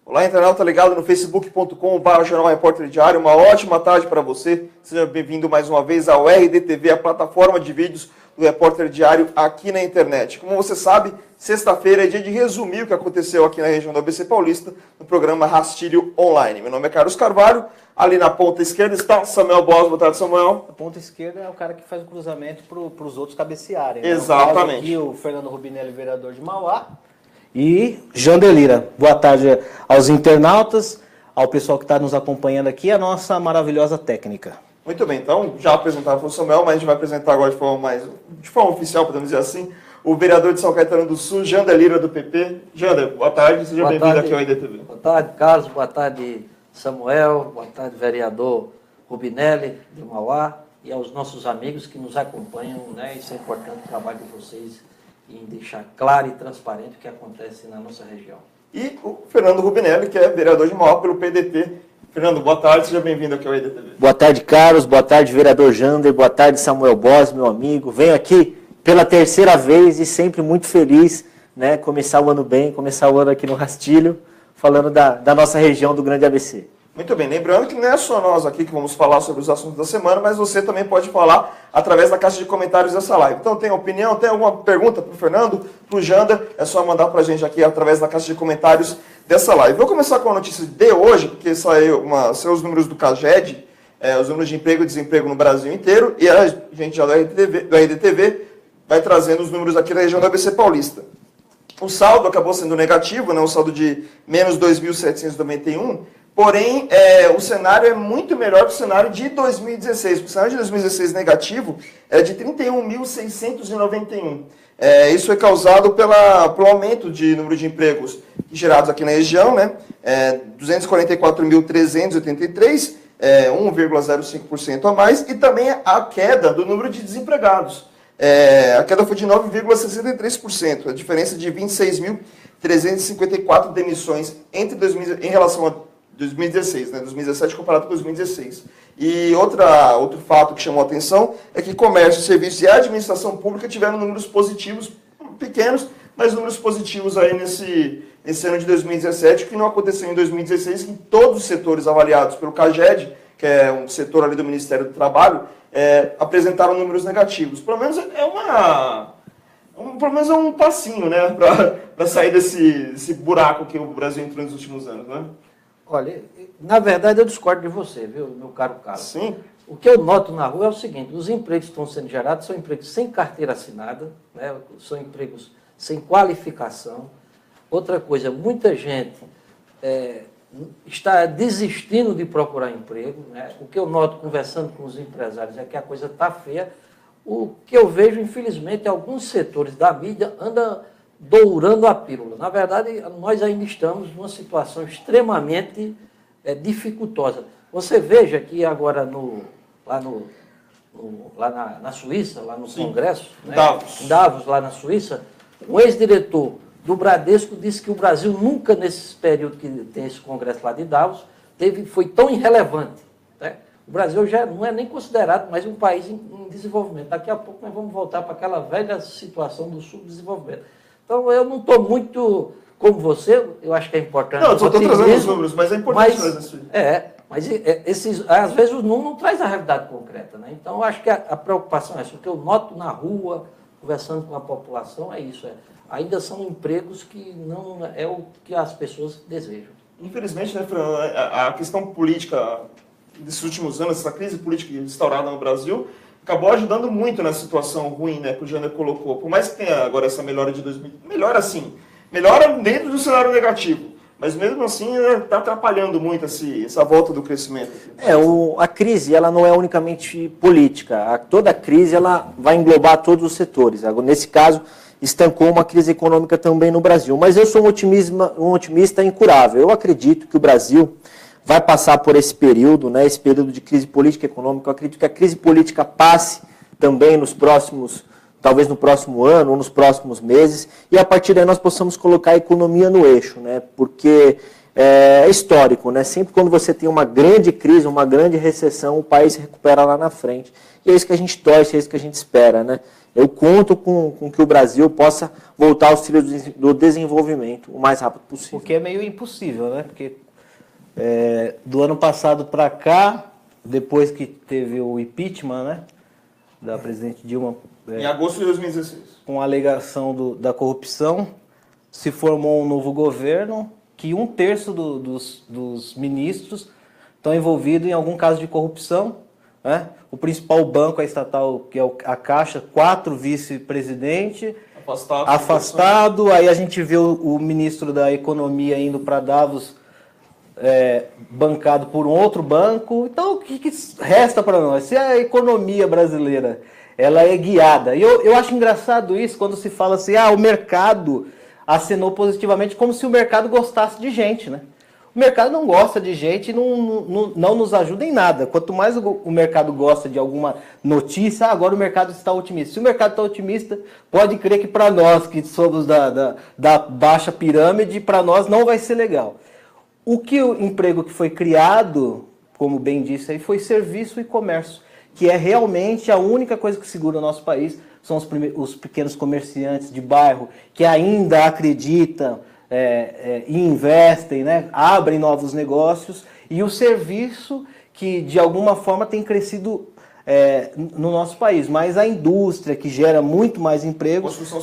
Olá, internauta ligado no facebook.com/, Jornal Repórter Diário. Uma ótima tarde para você. Seja bem-vindo mais uma vez ao RDTV, a plataforma de vídeos do Repórter Diário aqui na internet. Como você sabe, sexta-feira é dia de resumir o que aconteceu aqui na região do ABC Paulista no programa Rastilho Online. Meu nome é Carlos Carvalho. Ali na ponta esquerda está Samuel Boas. Boa tarde, Samuel. A ponta esquerda é o cara que faz o cruzamento para os outros cabecearem. Né? Exatamente. Aqui o Fernando Rubinelli, vereador de Mauá. E Jander Lira. Boa tarde aos internautas, ao pessoal que está nos acompanhando aqui, a nossa maravilhosa técnica. Muito bem, então já apresentava o Samuel, mas a gente vai apresentar agora de forma oficial, podemos dizer assim, o vereador de São Caetano do Sul, Jander Lira, do PP. Jander, boa tarde, seja bem-vindo aqui ao RDTV. Boa tarde, Carlos, boa tarde, Samuel, boa tarde, vereador Rubinelli, de Mauá, e aos nossos amigos que nos acompanham, né? Isso é importante, o trabalho de vocês, em deixar claro e transparente o que acontece na nossa região. E o Fernando Rubinelli, que é vereador de Mauá pelo PDT. Fernando, boa tarde, seja bem-vindo aqui ao RDTV. Boa tarde, Carlos, boa tarde, vereador Jander, boa tarde, Samuel Boas, meu amigo. Venho aqui pela terceira vez e sempre muito feliz, né, começar o ano bem, começar o ano aqui no Rastilho, falando da nossa região do Grande ABC. Muito bem, lembrando que não é só nós aqui que vamos falar sobre os assuntos da semana, mas você também pode falar através da caixa de comentários dessa live. Então tem opinião, tem alguma pergunta para o Fernando, para o Jander, é só mandar para a gente aqui através da caixa de comentários dessa live. Vou começar com a notícia de hoje, porque saiu os números do CAGED, os números de emprego e desemprego no Brasil inteiro, e a gente já do RDTV vai trazendo os números aqui da região do ABC Paulista. O saldo acabou sendo negativo, né, um saldo de menos 2.791, porém, o cenário é muito melhor que o cenário de 2016. O cenário de 2016 negativo é de 31.691. Isso foi causado pelo aumento de número de empregos gerados aqui na região, né? 244.383, 1,05% a mais, e também a queda do número de desempregados. A queda foi de 9,63%, a diferença de 26.354 demissões em relação a 2016, né? 2017 comparado com 2016. E outro fato que chamou a atenção é que comércio, serviços e administração pública tiveram números positivos, pequenos, mas números positivos aí nesse ano de 2017, que não aconteceu em 2016, que todos os setores avaliados pelo CAGED, que é um setor ali do Ministério do Trabalho, apresentaram números negativos. Pelo menos é um passinho, né, para sair desse buraco que o Brasil entrou nos últimos anos, né? Olha, na verdade eu discordo de você, viu, meu caro Carlos? Sim. O que eu noto na rua é o seguinte: os empregos que estão sendo gerados são empregos sem carteira assinada, né, são empregos sem qualificação. Outra coisa, muita gente está desistindo de procurar emprego, né? O que eu noto conversando com os empresários é que a coisa está feia. O que eu vejo, infelizmente, alguns setores da mídia andam dourando a pílula. Na verdade, nós ainda estamos numa situação extremamente dificultosa. Você veja que agora lá na Suíça, lá no Sim. Congresso, né, Davos, lá na Suíça, o ex-diretor do Bradesco disse que o Brasil nunca, nesse período que tem esse Congresso lá de Davos, foi tão irrelevante. Né? O Brasil já não é nem considerado mais um país em desenvolvimento. Daqui a pouco nós vamos voltar para aquela velha situação do subdesenvolvimento. Então, eu não estou muito como você, eu acho que é importante. Não, eu só estou trazendo os números, mas é importante trazer isso. Mas às vezes o número não traz a realidade concreta. Né? Então, eu acho que a preocupação é essa. O que eu noto na rua, conversando com a população, é isso. Ainda são empregos que não é o que as pessoas desejam. Infelizmente, né, Fernando, a questão política desses últimos anos, essa crise política instaurada no Brasil, acabou ajudando muito na situação ruim, né, que o Jander colocou. Por mais que tenha agora essa melhora de 2000, melhora dentro do cenário negativo, mas mesmo assim está atrapalhando muito essa volta do crescimento. A crise ela não é unicamente política. Toda crise ela vai englobar todos os setores. Nesse caso, estancou uma crise econômica também no Brasil. Mas eu sou um otimista incurável. Eu acredito que o Brasil vai passar por esse período, né, esse período de crise política e econômica. Eu acredito que a crise política passe também talvez no próximo ano ou nos próximos meses, e a partir daí nós possamos colocar a economia no eixo, né, porque é histórico, né? Sempre quando você tem uma grande crise, uma grande recessão, o país se recupera lá na frente. E é isso que a gente torce, é isso que a gente espera, né? Eu conto com que o Brasil possa voltar aos trilhos do desenvolvimento o mais rápido possível. Porque é meio impossível, né? Porque do ano passado para cá, depois que teve o impeachment, né, da presidente Dilma, Em agosto de 2016. com a alegação da corrupção, se formou um novo governo que 1/3 dos ministros estão envolvidos em algum caso de corrupção, né? O principal banco, a estatal, que é a Caixa, 4 vice-presidentes afastado. Aí a gente vê o ministro da Economia indo para Davos, bancado por um outro banco. Então, o que resta para nós? Se a economia brasileira ela é guiada, e eu acho engraçado isso quando se fala assim, o mercado acenou positivamente, como se o mercado gostasse de gente, né? O mercado não gosta de gente e não nos ajuda em nada. Quanto mais o mercado gosta de alguma notícia, agora o mercado está otimista. Se o mercado está otimista, pode crer que para nós, que somos da baixa pirâmide, para nós não vai ser legal. O emprego que foi criado, como bem disse aí, foi serviço e comércio, que é realmente a única coisa que segura o nosso país. São os pequenos comerciantes de bairro que ainda acreditam e investem, né? Abrem novos negócios, e o serviço que de alguma forma tem crescido no nosso país, mas a indústria que gera muito mais emprego, construção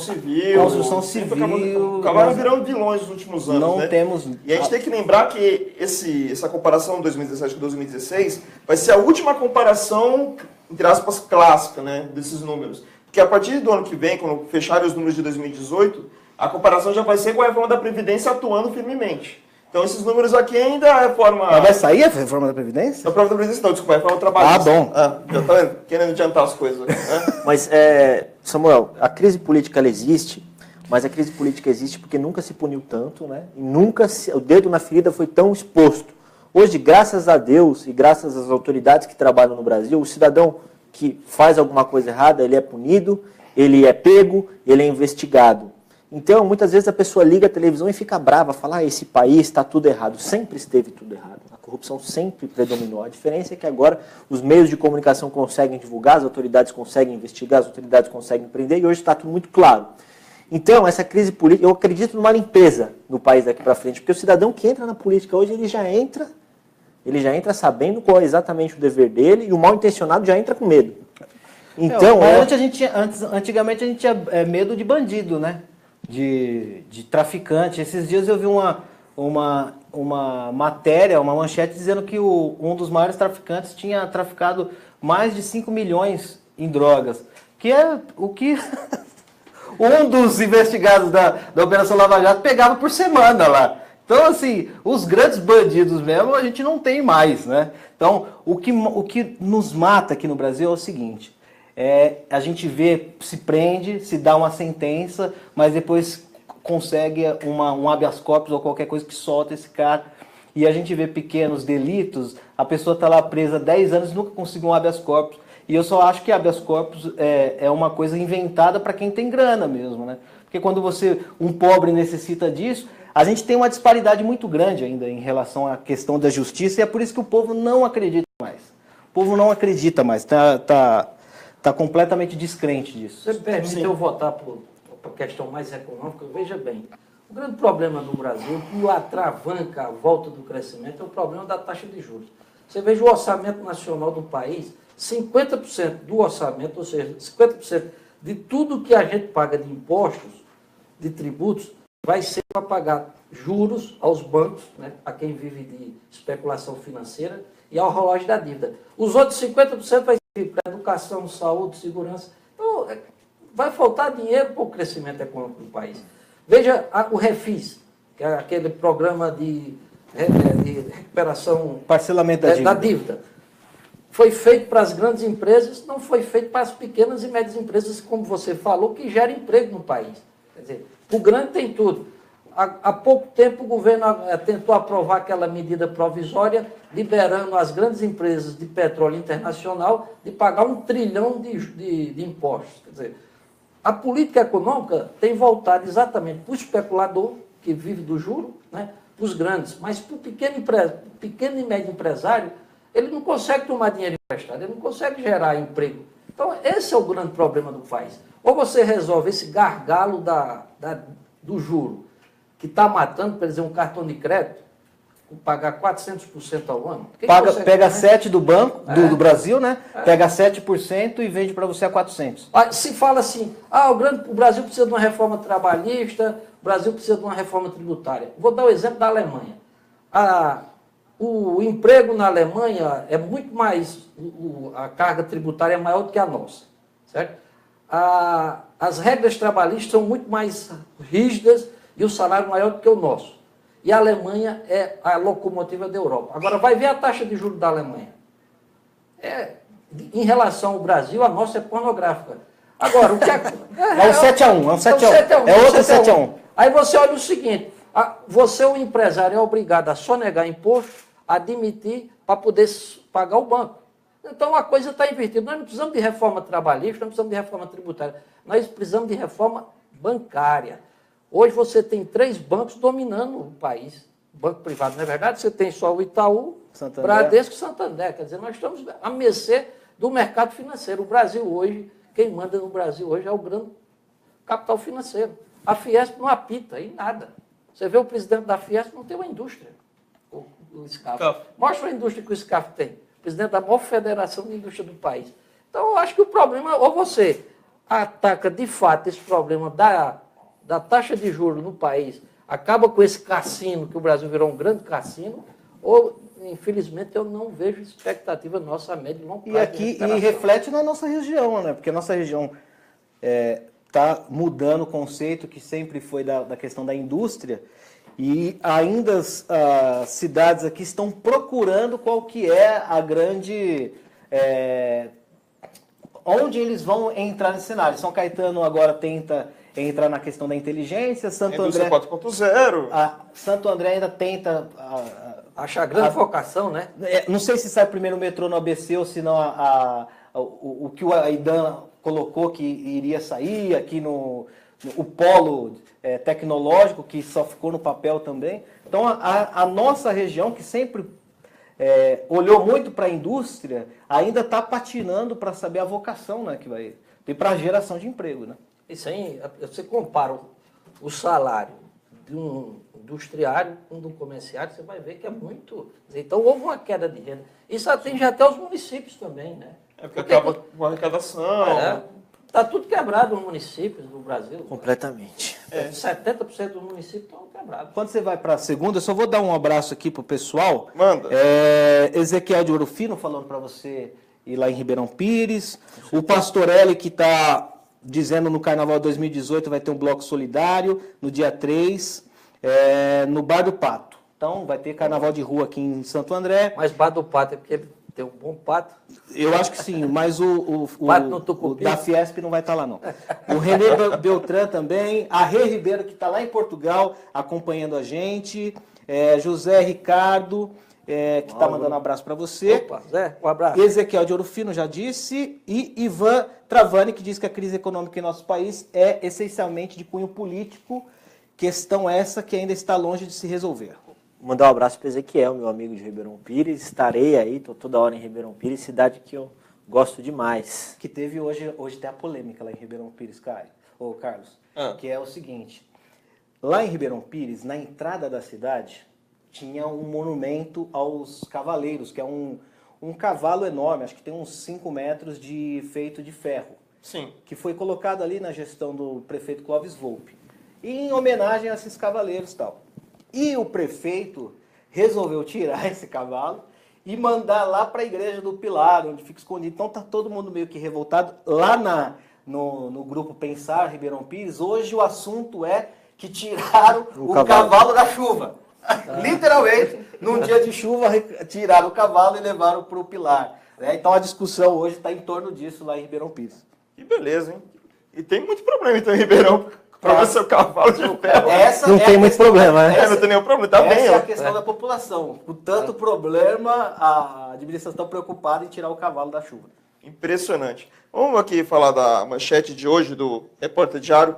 civil acabaram virando vilões nos últimos anos, não né? temos. E a gente tem que lembrar que essa comparação de 2017 com 2016 vai ser a última comparação, entre aspas, clássica, né, desses números. Porque a partir do ano que vem, quando fecharem os números de 2018, a comparação já vai ser com a reforma da Previdência atuando firmemente. Então esses números aqui ainda é a reforma... Mas vai sair a reforma da Previdência? A reforma da Previdência não, desculpa, a reforma trabalhista. Bom. Já tá querendo adiantar as coisas aqui, né? Mas, Samuel, a crise política ela existe, mas a crise política existe porque nunca se puniu tanto, né? E o dedo na ferida foi tão exposto. Hoje, graças a Deus e graças às autoridades que trabalham no Brasil, o cidadão que faz alguma coisa errada, ele é punido, ele é pego, ele é investigado. Então, muitas vezes a pessoa liga a televisão e fica brava, fala, esse país está tudo errado. Sempre esteve tudo errado. A corrupção sempre predominou. A diferença é que agora os meios de comunicação conseguem divulgar, as autoridades conseguem investigar, as autoridades conseguem prender, e hoje está tudo muito claro. Então, essa crise política, eu acredito numa limpeza no país daqui para frente, porque o cidadão que entra na política hoje, ele já entra sabendo qual é exatamente o dever dele, e o mal intencionado já entra com medo. Então, antigamente a gente tinha medo de bandido, né? De traficante. Esses dias eu vi uma matéria, uma manchete dizendo que um dos maiores traficantes tinha traficado mais de 5 milhões em drogas, que é o que um dos investigados da Operação Lava Jato pegava por semana lá. Então, assim, os grandes bandidos mesmo a gente não tem mais, né? Então, o que nos mata aqui no Brasil é o seguinte: a gente vê, se prende, se dá uma sentença, mas depois consegue um habeas corpus ou qualquer coisa que solta esse cara. E a gente vê pequenos delitos, a pessoa está lá presa 10 anos e nunca conseguiu um habeas corpus. E eu só acho que habeas corpus é uma coisa inventada para quem tem grana mesmo, né? Porque quando um pobre necessita disso, a gente tem uma disparidade muito grande ainda em relação à questão da justiça, e é por isso que o povo não acredita mais. O povo não acredita mais, tá completamente descrente disso. Você me permite eu votar por questão mais econômica? Veja bem, o grande problema no Brasil, que atravanca a volta do crescimento, é o problema da taxa de juros. Você veja o orçamento nacional do país, 50% do orçamento, ou seja, 50% de tudo que a gente paga de impostos, de tributos, vai ser para pagar juros aos bancos, né, a quem vive de especulação financeira, e ao relógio da dívida. Os outros 50% vai ser para educação, saúde, segurança. Então, vai faltar dinheiro para o crescimento econômico do país. Veja o Refis, que é aquele programa de recuperação... Parcelamento da dívida. Foi feito para as grandes empresas, não foi feito para as pequenas e médias empresas, como você falou, que geram emprego no país. Quer dizer, o grande tem tudo. Há pouco tempo o governo tentou aprovar aquela medida provisória, liberando as grandes empresas de petróleo internacional de pagar 1 trilhão de impostos. Quer dizer, a política econômica tem voltado exatamente para o especulador, que vive do juro, né, para os grandes, mas para o pequeno e médio empresário, ele não consegue tomar dinheiro emprestado, ele não consegue gerar emprego. Então, esse é o grande problema do país. Ou você resolve esse gargalo do juro, que está matando, por exemplo, um cartão de crédito, pagar 400% ao ano. Pega 7 do banco, do Brasil, né? Pega 7% e vende para você a 400. Se fala assim, o Brasil precisa de uma reforma trabalhista, o Brasil precisa de uma reforma tributária. Vou dar o exemplo da Alemanha. O emprego na Alemanha é muito mais, a carga tributária é maior do que a nossa, certo? As regras trabalhistas são muito mais rígidas e o salário maior do que o nosso. E a Alemanha é a locomotiva da Europa. Agora, vai ver a taxa de juros da Alemanha. Em relação ao Brasil, a nossa é pornográfica. Agora, o que é... É um 7-1, é um 7-1. É outro 7-1. Aí você olha o seguinte, você, o empresário, é obrigado a sonegar imposto, admitir, para poder pagar o banco. Então, a coisa está invertida. Nós não precisamos de reforma trabalhista, não precisamos de reforma tributária. Nós precisamos de reforma bancária. Hoje você tem 3 bancos dominando o país. Banco privado, não é verdade? Você tem só o Itaú, Santander, Bradesco e Santander. Quer dizer, nós estamos à mercê do mercado financeiro. O Brasil hoje, quem manda no Brasil hoje é o grande capital financeiro. A Fiesp não apita em nada. Você vê o presidente da Fiesp, não tem uma indústria. O SCAF. Mostra a indústria que o SCAF tem. O presidente da maior federação de indústria do país. Então, eu acho que o problema, ou você ataca de fato esse problema da taxa de juros no país, acaba com esse cassino, que o Brasil virou um grande cassino, ou, infelizmente, eu não vejo expectativa nossa a médio e longo prazo. E aqui reflete na nossa região, né? Porque a nossa região está mudando o conceito que sempre foi da questão da indústria, e ainda as cidades aqui estão procurando qual que é a grande... onde eles vão entrar nesse cenário. São Caetano agora tenta entrar na questão da inteligência, Santo André... 4.0. Santo André ainda tenta... Acha grande vocação, né? Não sei se sai primeiro o metrô no ABC ou se não o que o Aidan colocou que iria sair aqui no polo tecnológico, que só ficou no papel também. Então, a nossa região, que sempre olhou muito para a indústria, ainda está patinando para saber a vocação, né, que vai ter para a geração de emprego. Né? Isso aí, você compara o salário de um industriário com um do comerciário, você vai ver que é muito... Então, houve uma queda de renda. Isso atinge até os municípios também, né? Porque acaba com a arrecadação. Está tudo quebrado nos municípios do Brasil. Completamente. 70% dos municípios estão quebrados. Quando você vai para a segunda, eu só vou dar um abraço aqui para o pessoal. Manda. Ezequiel de Ouro Fino falando para você ir lá em Ribeirão Pires. O Pastorelli que está dizendo no Carnaval 2018 vai ter um bloco solidário no dia 3, no Bar do Pato. Então vai ter carnaval de rua aqui em Santo André. Mas Bar do Pato é porque ele tem um bom pato. Eu acho que sim, mas o da Fiesp não vai estar lá não. O René Beltrán também, a Rê Ribeiro que está lá em Portugal acompanhando a gente, José Ricardo, que está mandando um abraço para você. Opa, Zé, um abraço. Ezequiel de Ouro Fino já disse, e Ivan Travani, que diz que a crise econômica em nosso país é essencialmente de cunho político, questão essa que ainda está longe de se resolver. Mandar um abraço para Ezequiel, meu amigo de Ribeirão Pires. Estarei aí, estou toda hora em Ribeirão Pires, cidade que eu gosto demais. Que teve hoje tem a polêmica lá em Ribeirão Pires, Carlos, que é o seguinte. Lá em Ribeirão Pires, na entrada da cidade, tinha um monumento aos cavaleiros, que é um cavalo enorme, acho que tem uns 5 metros feito de ferro. Sim. Que foi colocado ali na gestão do prefeito Clóvis Volpi. E em homenagem a esses cavaleiros e tal. E o prefeito resolveu tirar esse cavalo e mandar lá para a igreja do Pilar, onde fica escondido. Então tá todo mundo meio que revoltado. Lá no grupo Pensar Ribeirão Pires, hoje o assunto é que tiraram o cavalo da chuva. Literalmente, num dia de chuva, tiraram o cavalo e levaram para o Pilar. Então a discussão hoje está em torno disso lá em Ribeirão Pires. Que beleza, hein? E tem muito problema então em Ribeirão. Para o seu cavalo de ferro. Não tem muito problema, né? Não tem nenhum problema, tá bem. Essa é a questão da população. Com tanto problema, a administração está preocupada em tirar o cavalo da chuva. Impressionante. Vamos aqui falar da manchete de hoje do Repórter Diário,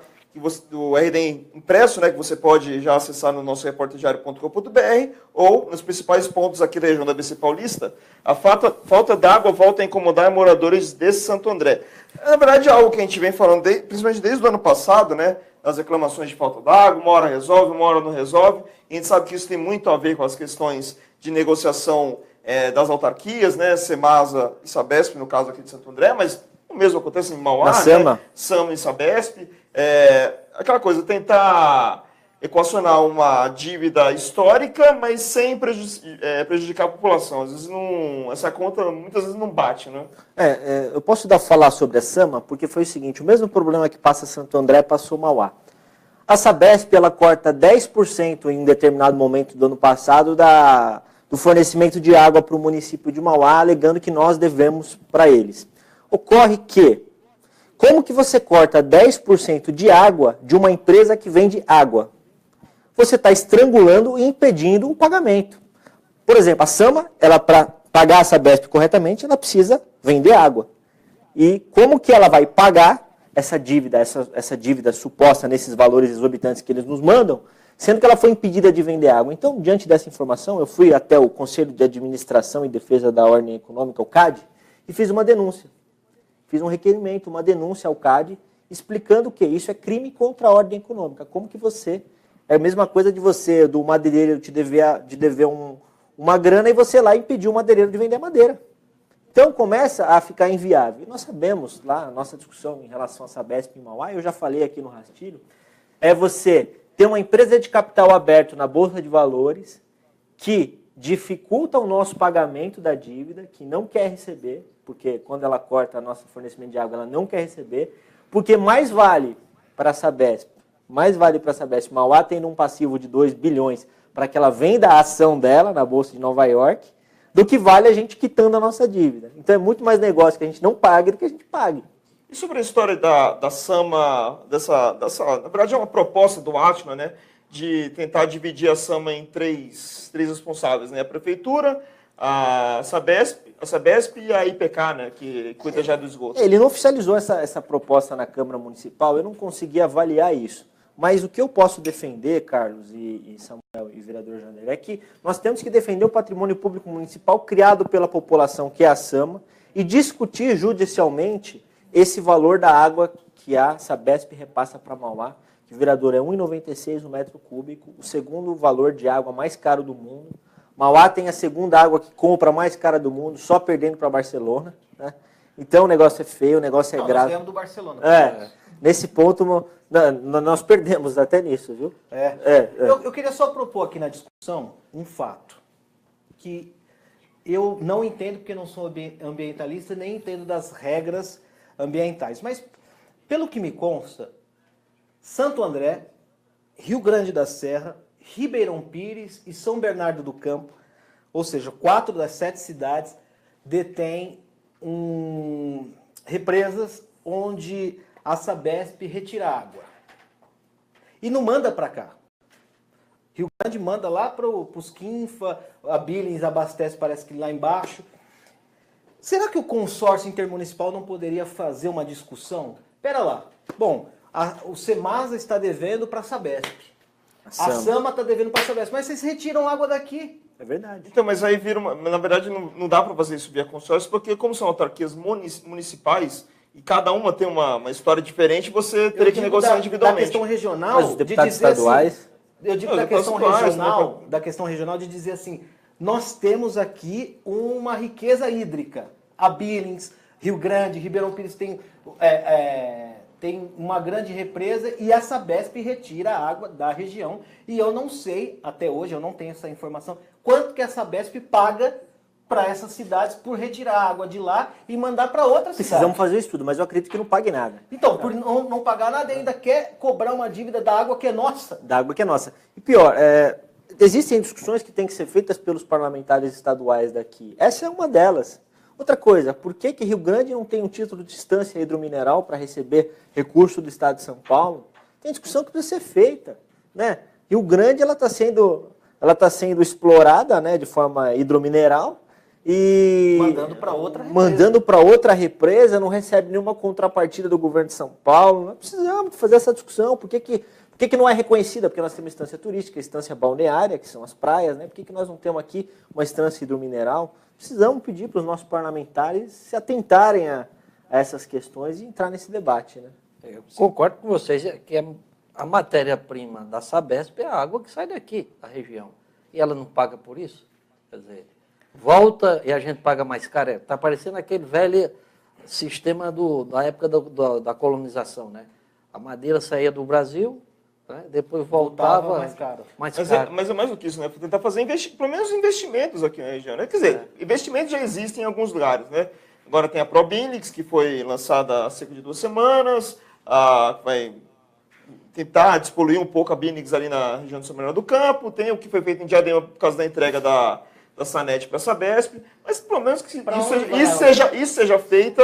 do RD impresso, né, que você pode já acessar no nosso reporterdiario.com.br ou nos principais pontos aqui da região da ABC Paulista, a falta d'água volta a incomodar moradores de Santo André. Na verdade, é algo que a gente vem falando, principalmente desde o ano passado, né, as reclamações de falta d'água, uma hora resolve, uma hora não resolve, e a gente sabe que isso tem muito a ver com as questões de negociação das autarquias, né, Semasa e Sabesp, no caso aqui de Santo André, mas o mesmo acontece em Mauá, né, Sama e Sabesp, aquela coisa, tentar equacionar uma dívida histórica, mas sem prejudicar a população. Às vezes essa conta muitas vezes não bate, né? Eu posso falar sobre a Sama, porque foi o seguinte, o mesmo problema que passa Santo André passou Mauá. A Sabesp, ela corta 10% em um determinado momento do ano passado do fornecimento de água para o município de Mauá, alegando que nós devemos para eles. Ocorre que, como que você corta 10% de água de uma empresa que vende água? Você está estrangulando e impedindo o pagamento. Por exemplo, a Sama, ela para pagar a Sabesp corretamente, ela precisa vender água. E como que ela vai pagar essa dívida suposta nesses valores exorbitantes que eles nos mandam, sendo que ela foi impedida de vender água? Então, diante dessa informação, eu fui até o Conselho de Administração e Defesa da Ordem Econômica, o CAD, e fiz uma denúncia. Fiz um requerimento, uma denúncia ao CAD, explicando que isso é crime contra a ordem econômica. Como que você... É a mesma coisa de você, do madeireiro, de dever uma grana e você lá impedir o madeireiro de vender madeira. Então começa a ficar inviável. E nós sabemos, lá, a nossa discussão em relação a Sabesp e Mauá, eu já falei aqui no Rastilho, é você ter uma empresa de capital aberto na Bolsa de Valores que dificulta o nosso pagamento da dívida, que não quer receber, porque quando ela corta nosso fornecimento de água, ela não quer receber, porque mais vale para a Sabesp, Mauá tendo um passivo de 2 bilhões para que ela venda a ação dela na Bolsa de Nova York, do que vale a gente quitando a nossa dívida. Então é muito mais negócio que a gente não pague do que a gente pague. E sobre a história da Sama, na verdade é uma proposta do Atila, né, de tentar dividir a Sama em três responsáveis, né, a Prefeitura, a Sabesp e a IPK, né, que cuida já do esgoto. Ele não oficializou essa proposta na Câmara Municipal, eu não consegui avaliar isso. Mas o que eu posso defender, Carlos e Samuel e vereador Jander, é que nós temos que defender o patrimônio público municipal criado pela população, que é a Sama, e discutir judicialmente esse valor da água que a Sabesp repassa para Mauá, que, vereador, é R$ 1,96 o metro cúbico, o segundo valor de água mais caro do mundo. Mauá tem a segunda água que compra mais cara do mundo, só perdendo para Barcelona, né? Então o negócio é feio, o negócio é grave. Nós ganhamos do Barcelona. Nesse ponto, nós perdemos até nisso, viu? Eu queria só propor aqui na discussão um fato, que eu não entendo porque não sou ambientalista, nem entendo das regras ambientais, mas pelo que me consta, Santo André, Rio Grande da Serra, Ribeirão Pires e São Bernardo do Campo, ou seja, 4 das 7 cidades, detêm represas onde a Sabesp retira água. E não manda para cá. Rio Grande manda lá para os Quinfa, a Billings abastece, parece que lá embaixo. Será que o consórcio intermunicipal não poderia fazer uma discussão? Espera lá. Bom, o Semasa está devendo para a Sabesp. A Sama está devendo para a Sabesp. Mas vocês retiram água daqui. É verdade. Então, mas aí vira na verdade, não dá para fazer isso via consórcio, porque como são autarquias municipais, e cada uma tem uma história diferente, você teria que negociar individualmente. Da questão regional, mas os deputados estaduais... Assim, eu digo da questão regional de dizer assim, nós temos aqui uma riqueza hídrica. A Billings, Rio Grande, Ribeirão Pires tem uma grande represa e a Sabesp retira a água da região. E eu não sei, até hoje, eu não tenho essa informação, quanto que a Sabesp paga para essas cidades por retirar a água de lá e mandar para outras cidades. Precisamos fazer isso tudo, mas eu acredito que não pague nada. Então, por não pagar nada, ainda quer cobrar uma dívida da água que é nossa. Da água que é nossa. E pior, existem discussões que têm que ser feitas pelos parlamentares estaduais daqui. Essa é uma delas. Outra coisa, por que Rio Grande não tem um título de distância hidromineral para receber recurso do Estado de São Paulo? Tem discussão que precisa ser feita, né? Rio Grande ela está sendo explorada, né, de forma hidromineral, e mandando para outra represa, não recebe nenhuma contrapartida do governo de São Paulo. Nós precisamos fazer essa discussão. Por que não é reconhecida? Porque nós temos instância turística, instância balneária, que são as praias, né? Por que nós não temos aqui uma instância hidromineral? Precisamos pedir para os nossos parlamentares se atentarem a essas questões e entrar nesse debate, né? Eu concordo com vocês que a matéria-prima da Sabesp é a água que sai daqui, da região. E ela não paga por isso? Quer dizer, volta e a gente paga mais caro. Está parecendo aquele velho sistema da época da colonização, né? A madeira saía do Brasil, né? Depois voltava mais caro. Mas é mais do que isso, né? Para tentar fazer pelo menos investimentos aqui na região, né? Quer dizer, investimentos já existem em alguns lugares, né? Agora tem a Probinix, que foi lançada há cerca de 2 semanas, vai tentar despoluir um pouco a Binix ali na região de São Bernardo do Campo, tem o que foi feito em Diadema por causa da entrega da Sanep para a Sabesp, mas pelo menos que isso seja feito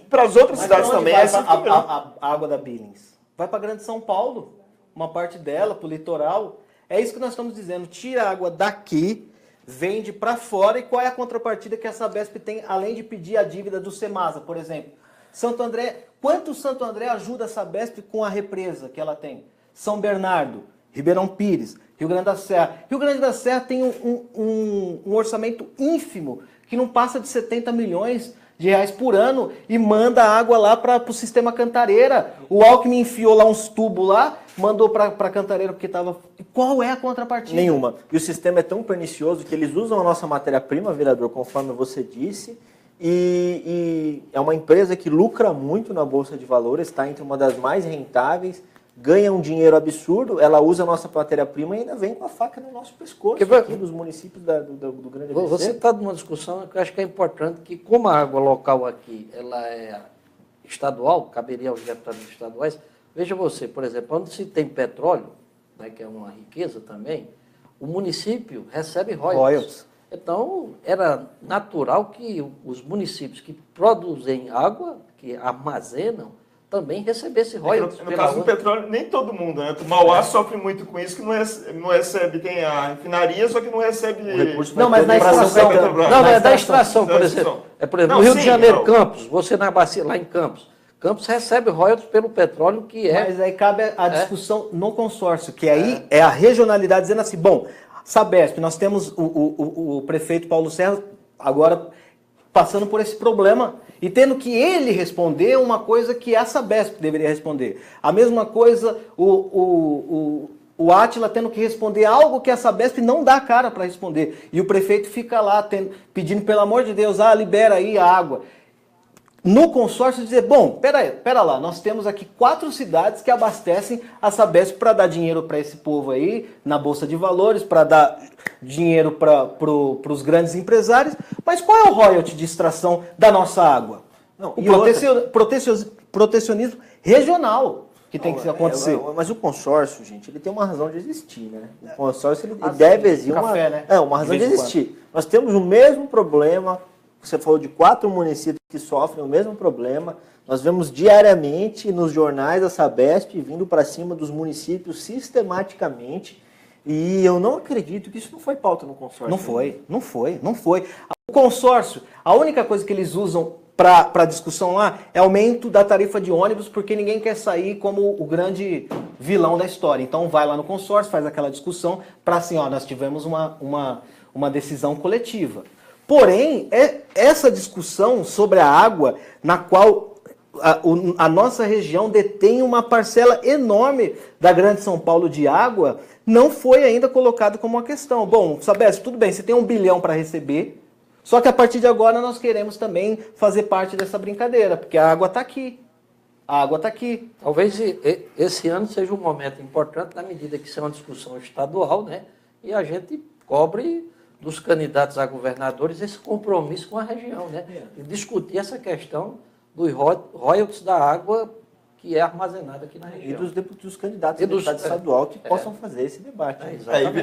para as outras cidades também. A água da Billings vai para Grande São Paulo, uma parte dela, para o litoral. É isso que nós estamos dizendo, tira a água daqui, vende para fora, e qual é a contrapartida que a Sabesp tem, além de pedir a dívida do Semasa, por exemplo? Santo André, quanto Santo André ajuda a Sabesp com a represa que ela tem? São Bernardo, Ribeirão Pires, Rio Grande da Serra. Rio Grande da Serra tem um orçamento ínfimo, que não passa de 70 milhões de reais por ano, e manda água lá para o sistema Cantareira. O Alckmin enfiou lá uns tubos lá, mandou para Cantareira porque estava... Qual é a contrapartida? Nenhuma. E o sistema é tão pernicioso que eles usam a nossa matéria-prima, vereador, conforme você disse, e é uma empresa que lucra muito na Bolsa de Valores, está entre uma das mais rentáveis, ganha um dinheiro absurdo, ela usa a nossa matéria-prima e ainda vem com a faca no nosso pescoço aqui dos municípios do Grande ABC. Você está numa discussão que eu acho que é importante, que como a água local aqui ela é estadual, caberia aos deputados estaduais. Veja você, por exemplo, onde se tem petróleo, né, que é uma riqueza também, o município recebe royalties. Então, era natural que os municípios que produzem água, que armazenam, também recebesse royalties. No caso do petróleo, nem todo mundo, né? O Mauá sofre muito com isso, que não recebe, tem a refinaria, só que não recebe... Não, mas na extração. Não, é da extração, por exemplo. Por exemplo, no Rio de Janeiro, Campos, você na bacia, lá em Campos recebe royalties pelo petróleo que é... Mas aí cabe a discussão no consórcio, que aí é a regionalidade dizendo assim, bom, Sabesp, nós temos o prefeito Paulo Serra agora passando por esse problema e tendo que ele responder uma coisa que a Sabesp deveria responder. A mesma coisa o Átila tendo que responder algo que a Sabesp não dá cara para responder. E o prefeito fica lá pedindo, pelo amor de Deus, libera aí a água. No consórcio dizer, bom, pera lá, nós temos aqui 4 cidades que abastecem a Sabesp para dar dinheiro para esse povo aí, na Bolsa de Valores, para dar dinheiro para os grandes empresários, mas qual é o royalty de extração da nossa água? Não, protecionismo regional que tem que acontecer. Mas o consórcio, gente, ele tem uma razão de existir, né? O consórcio ele deve existir uma razão de existir. Nós temos o mesmo problema. Você falou de 4 municípios que sofrem o mesmo problema. Nós vemos diariamente nos jornais a Sabesp vindo para cima dos municípios sistematicamente. E eu não acredito que isso não foi pauta no consórcio. Não foi. O consórcio, a única coisa que eles usam para discussão lá é aumento da tarifa de ônibus, porque ninguém quer sair como o grande vilão da história. Então vai lá no consórcio, faz aquela discussão para assim, nós tivemos uma decisão coletiva. Porém, essa discussão sobre a água, na qual a nossa região detém uma parcela enorme da Grande São Paulo de água, não foi ainda colocado como uma questão. Bom, Sabesp, tudo bem, você tem 1 bilhão para receber, só que a partir de agora nós queremos também fazer parte dessa brincadeira, porque a água está aqui. Talvez esse ano seja um momento importante, na medida que isso é uma discussão estadual, né? E a gente cobre dos candidatos a governadores esse compromisso com a região, né? E discutir essa questão dos royalties da água que é armazenada aqui na região. E dos candidatos a deputado estadual que possam fazer esse debate.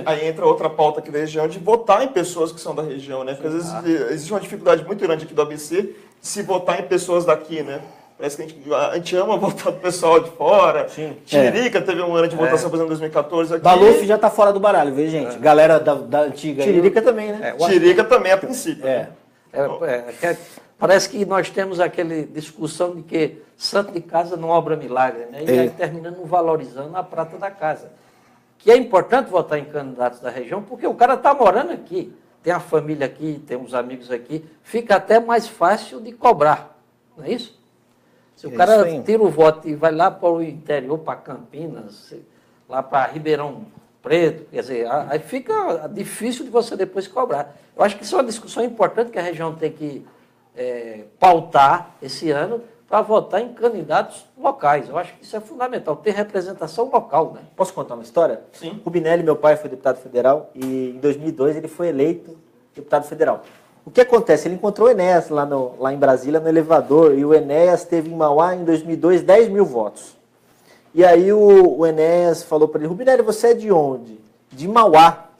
Aí entra outra pauta aqui da região de votar em pessoas que são da região, né? Porque às vezes existe uma dificuldade muito grande aqui do ABC de se votar em pessoas daqui, né? Parece que a gente ama votar do pessoal de fora. Sim. Tiririca teve um ano de votação, por exemplo, em 2014 aqui. Maluf já tá fora do baralho, viu, gente? Galera da antiga. Tiririca também, né? Tiririca também, a princípio. Parece que nós temos aquela discussão de que santo de casa não obra milagre, né? E aí termina não valorizando a prata da casa. Que é importante votar em candidatos da região, porque o cara está morando aqui, tem a família aqui, tem uns amigos aqui, fica até mais fácil de cobrar, não é isso? Se o cara tira o voto e vai lá para o interior, para Campinas, lá para Ribeirão Preto, quer dizer, aí fica difícil de você depois cobrar. Eu acho que isso é uma discussão importante que a região tem que pautar esse ano para votar em candidatos locais. Eu acho que isso é fundamental, ter representação local, né? Posso contar uma história? Sim. Rubinelli, meu pai, foi deputado federal e em 2002 ele foi eleito deputado federal. O que acontece? Ele encontrou o Enéas lá em Brasília, no elevador, e o Enéas teve em Mauá, em 2002, 10 mil votos. E aí o Enéas falou para ele, Rubinelli, você é de onde? De Mauá.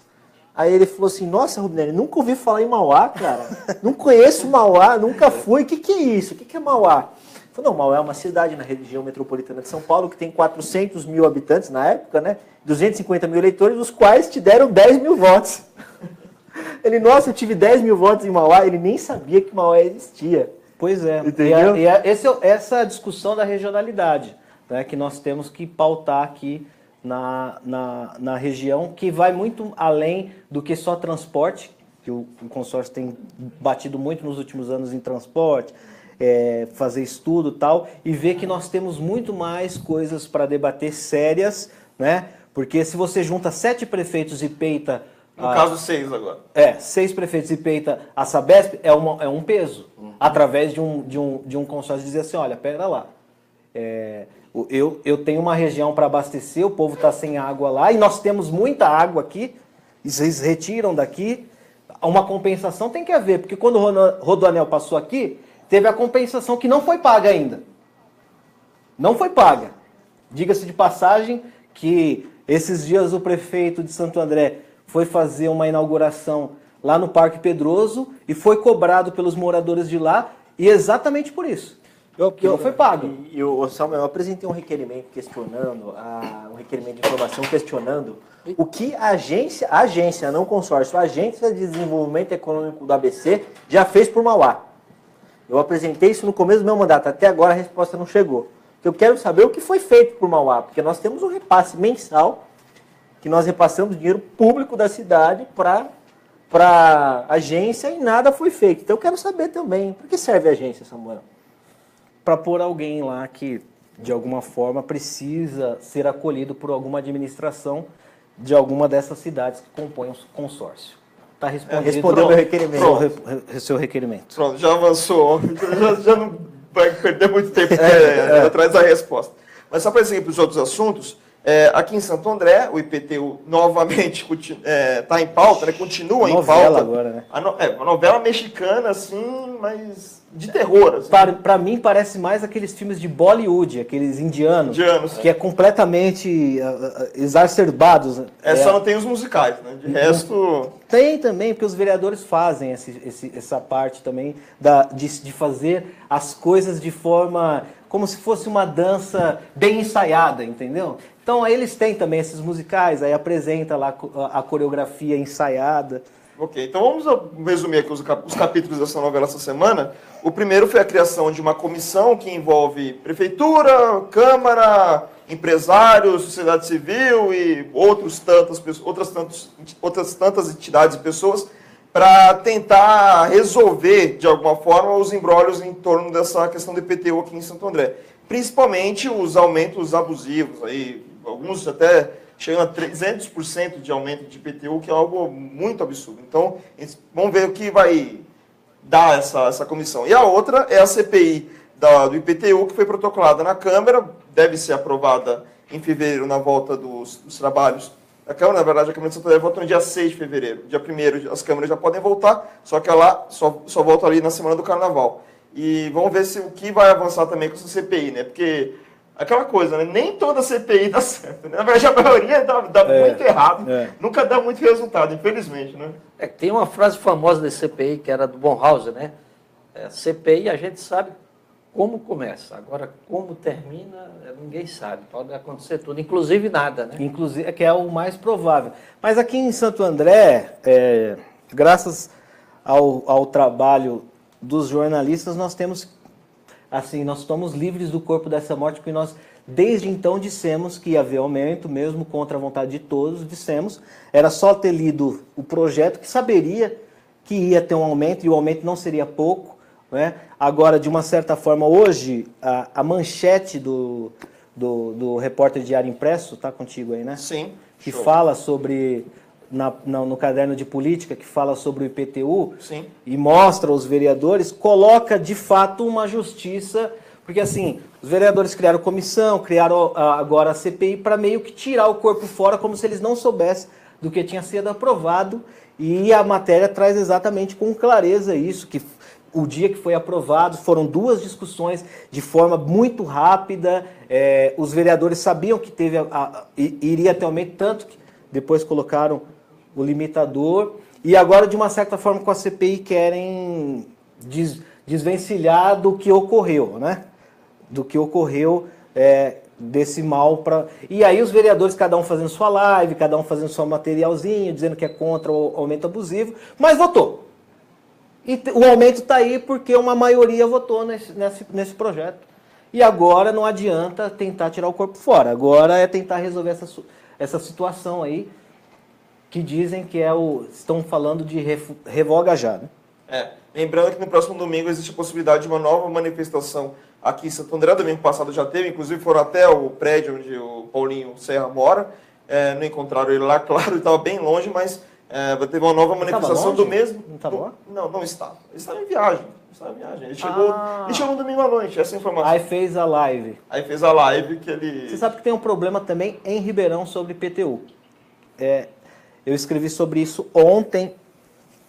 Aí ele falou assim, nossa, Rubinelli, nunca ouvi falar em Mauá, cara. Não conheço Mauá, nunca fui. O que é isso? O que é Mauá? Ele falou, não, Mauá é uma cidade na região metropolitana de São Paulo que tem 400 mil habitantes na época, né? 250 mil eleitores, os quais te deram 10 mil votos. Ele, nossa, eu tive 10 mil votos em Mauá, ele nem sabia que Mauá existia. Pois é. Entendeu? Essa discussão da regionalidade, né, que nós temos que pautar aqui na região, que vai muito além do que só transporte, que o consórcio tem batido muito nos últimos anos em transporte, fazer estudo e tal, e ver que nós temos muito mais coisas para debater sérias, né? Porque se você junta 7 prefeitos e peita... No caso, 6 agora. 6 prefeitos e peita a Sabesp, é um peso. Através de um consórcio dizer assim, olha, pera lá, eu tenho uma região para abastecer, o povo está sem água lá, e nós temos muita água aqui, e vocês retiram daqui, uma compensação tem que haver, porque quando o Rodoanel passou aqui, teve a compensação que não foi paga ainda. Não foi paga. Diga-se de passagem que esses dias o prefeito de Santo André foi fazer uma inauguração lá no Parque Pedroso e foi cobrado pelos moradores de lá, e exatamente por isso. Que não foi pago. Samuel, eu apresentei um requerimento questionando, um requerimento de informação questionando o que a agência, não consórcio, a Agência de Desenvolvimento Econômico do ABC já fez por Mauá. Eu apresentei isso no começo do meu mandato, até agora a resposta não chegou. Eu quero saber o que foi feito por Mauá, porque nós temos um repasse mensal, que nós repassamos dinheiro público da cidade para a agência e nada foi feito. Então eu quero saber também, para que serve a agência, Samuel? Para pôr alguém lá que, de alguma forma, precisa ser acolhido por alguma administração de alguma dessas cidades que compõem o consórcio. Está respondido. Respondeu meu requerimento. Seu requerimento. Pronto, já avançou. já não vai perder muito tempo atrás da resposta. Mas só para seguir para os outros assuntos, aqui em Santo André, o IPTU novamente está em pauta, né? Continua em pauta. Novela agora, né? Uma novela mexicana, assim, mas de terror. Assim. Para mim, parece mais aqueles filmes de Bollywood, aqueles indianos. Que é completamente exacerbados. Só não tem os musicais, né? De resto... Tem também, porque os vereadores fazem essa parte também de fazer as coisas de forma... como se fosse uma dança bem ensaiada, entendeu? Então, aí eles têm também esses musicais, aí apresenta lá a coreografia ensaiada. Ok, então vamos resumir aqui os capítulos dessa novela essa semana. O primeiro foi a criação de uma comissão que envolve prefeitura, câmara, empresários, sociedade civil e outras tantas entidades e pessoas para tentar resolver, de alguma forma, os embrólios em torno dessa questão do IPTU aqui em Santo André. Principalmente os aumentos abusivos, aí, alguns até chegando a 300% de aumento de IPTU, que é algo muito absurdo. Então, vamos ver o que vai dar essa comissão. E a outra é a CPI do IPTU, que foi protocolada na Câmara, deve ser aprovada em fevereiro, na volta dos trabalhos da Câmara. Na verdade, a Câmara de Santo André volta no dia 6 de fevereiro. Dia 1º, as câmaras já podem voltar, só que ela só volta ali na semana do Carnaval. E vamos ver o que vai avançar também com essa CPI, né? Porque... aquela coisa, né? Nem toda CPI dá certo. Né? Na verdade, a maioria dá muito errado. Nunca dá muito resultado, infelizmente, né? Tem uma frase famosa da CPI, que era do Bonhoeffer, né? CPI, a gente sabe como começa. Agora, como termina, ninguém sabe. Pode acontecer tudo, inclusive nada, né? Inclusive, que é o mais provável. Mas aqui em Santo André, graças ao trabalho dos jornalistas, nós temos, assim, nós estamos livres do corpo dessa morte, porque nós, desde então, dissemos que ia haver aumento, mesmo contra a vontade de todos, dissemos. Era só ter lido o projeto que saberia que ia ter um aumento, e o aumento não seria pouco, né? Agora, de uma certa forma, hoje, a manchete do Repórter Diário Impresso, está contigo aí, né? Sim. Que Show. fala sobre, no caderno de política, que fala sobre o IPTU, Sim. e mostra os vereadores, coloca de fato uma justiça, porque assim, os vereadores criaram comissão, criaram agora a CPI para meio que tirar o corpo fora, como se eles não soubessem do que tinha sido aprovado, e a matéria traz exatamente com clareza isso, que o dia que foi aprovado, foram 2 discussões de forma muito rápida, os vereadores sabiam que iria ter aumento, tanto que depois colocaram o limitador, e agora, de uma certa forma, com a CPI querem desvencilhar do que ocorreu, né? Do que ocorreu desse mal. E aí os vereadores, cada um fazendo sua live, cada um fazendo seu materialzinho, dizendo que é contra o aumento abusivo, mas votou. E o aumento está aí porque uma maioria votou nesse projeto. E agora não adianta tentar tirar o corpo fora. Agora é tentar resolver essa situação aí, que dizem que estão falando de revoga já, né? Lembrando que no próximo domingo existe a possibilidade de uma nova manifestação aqui em Santo André. Domingo passado já teve, inclusive foram até o prédio onde o Paulinho Serra mora. Não encontraram ele lá, claro, ele estava bem longe, mas teve uma nova manifestação do mesmo. Não estava lá? Não estava. Ele estava em viagem. Ele chegou no domingo à noite, essa informação. Aí fez a live. Que ele... Você sabe que tem um problema também em Ribeirão sobre IPTU. Eu escrevi sobre isso ontem.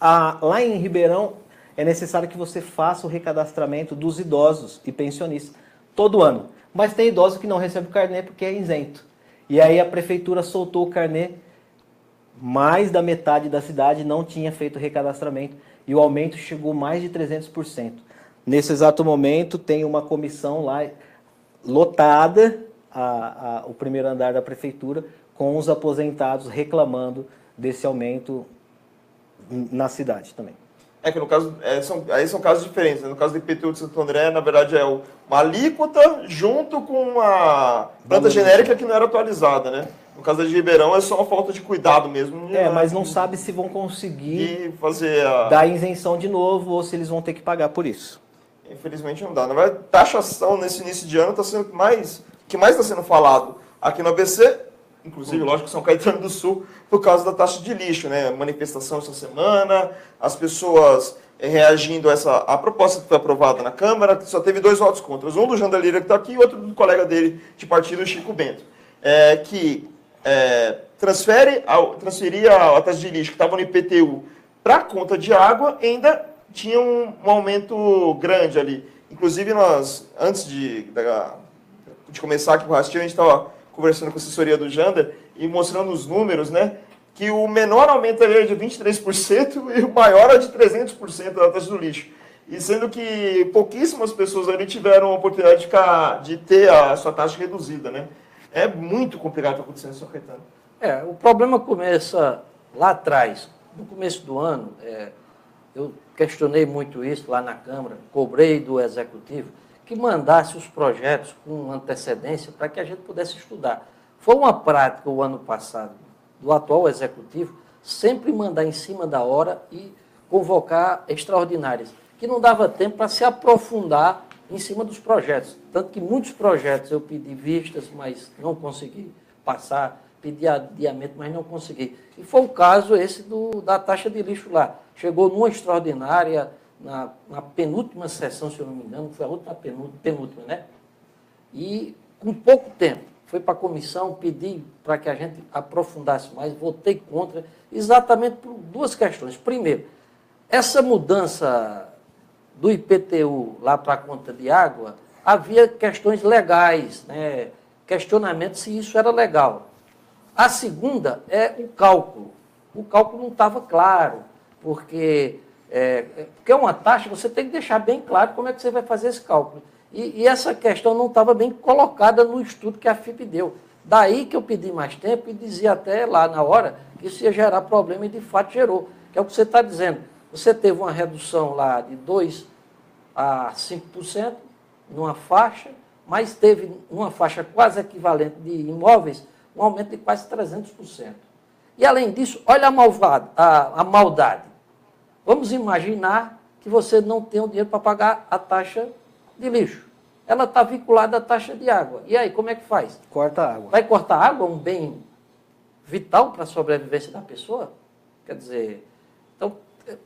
Lá em Ribeirão é necessário que você faça o recadastramento dos idosos e pensionistas todo ano. Mas tem idoso que não recebe o carnê porque é isento. E aí a prefeitura soltou o carnê, mais da metade da cidade não tinha feito o recadastramento e o aumento chegou mais de 300%. Nesse exato momento tem uma comissão lá lotada, o primeiro andar da prefeitura, com os aposentados reclamando desse aumento na cidade também. Que no caso, são casos diferentes, né? No caso do IPTU de Santo André, na verdade é uma alíquota junto com uma planta genérica que não era atualizada, né? No caso de Ribeirão é só uma falta de cuidado mesmo. Mas não sabe se vão conseguir fazer dar isenção de novo ou se eles vão ter que pagar por isso. Infelizmente não dá. Na verdade, taxação nesse início de ano está sendo o que mais está sendo falado aqui no ABC, inclusive, lógico, São Caetano do Sul, por causa da taxa de lixo, né? Manifestação essa semana, as pessoas reagindo a proposta que foi aprovada na Câmara, só teve 2 votos contra. Um do Jander Lira, que está aqui, e outro do colega dele de partido, Chico Bento, que transferia a taxa de lixo que estava no IPTU para a conta de água, ainda tinha um aumento grande ali. Inclusive, nós, antes de começar aqui o rastinho, a gente estava conversando com a assessoria do Jander e mostrando os números, né? Que o menor aumento ali é de 23% e o maior é de 300% da taxa do lixo. E sendo que pouquíssimas pessoas ali tiveram a oportunidade de ter a sua taxa reduzida, né? É muito complicado o que está acontecendo em São Caetano. O problema começa lá atrás. No começo do ano, eu questionei muito isso lá na Câmara, cobrei do Executivo que mandasse os projetos com antecedência para que a gente pudesse estudar. Foi uma prática o ano passado do atual Executivo sempre mandar em cima da hora e convocar extraordinárias, que não dava tempo para se aprofundar em cima dos projetos. Tanto que muitos projetos eu pedi vistas, mas não consegui passar, pedi adiamento, mas não consegui. E foi o caso esse da taxa de lixo lá. Chegou numa extraordinária, na penúltima sessão, se eu não me engano, foi a última penúltima, né? E com pouco tempo, foi para a comissão, pedi para que a gente aprofundasse mais, votei contra, exatamente por 2 questões. Primeiro, essa mudança do IPTU lá para a conta de água, havia questões legais, né? Questionamento se isso era legal. A segunda é o cálculo. O cálculo não estava claro, porque é uma taxa, você tem que deixar bem claro como é que você vai fazer esse cálculo. E essa questão não estava bem colocada no estudo que a FIP deu. Daí que eu pedi mais tempo e dizia até lá na hora que isso ia gerar problema e de fato gerou. Que é o que você está dizendo. Você teve uma redução lá de 2% a 5% numa faixa, mas teve uma faixa quase equivalente de imóveis, um aumento de quase 300%. E além disso, olha a maldade. Vamos imaginar que você não tem o dinheiro para pagar a taxa de lixo. Ela está vinculada à taxa de água. E aí, como é que faz? Corta a água. Vai cortar água, um bem vital para a sobrevivência da pessoa? Quer dizer, então,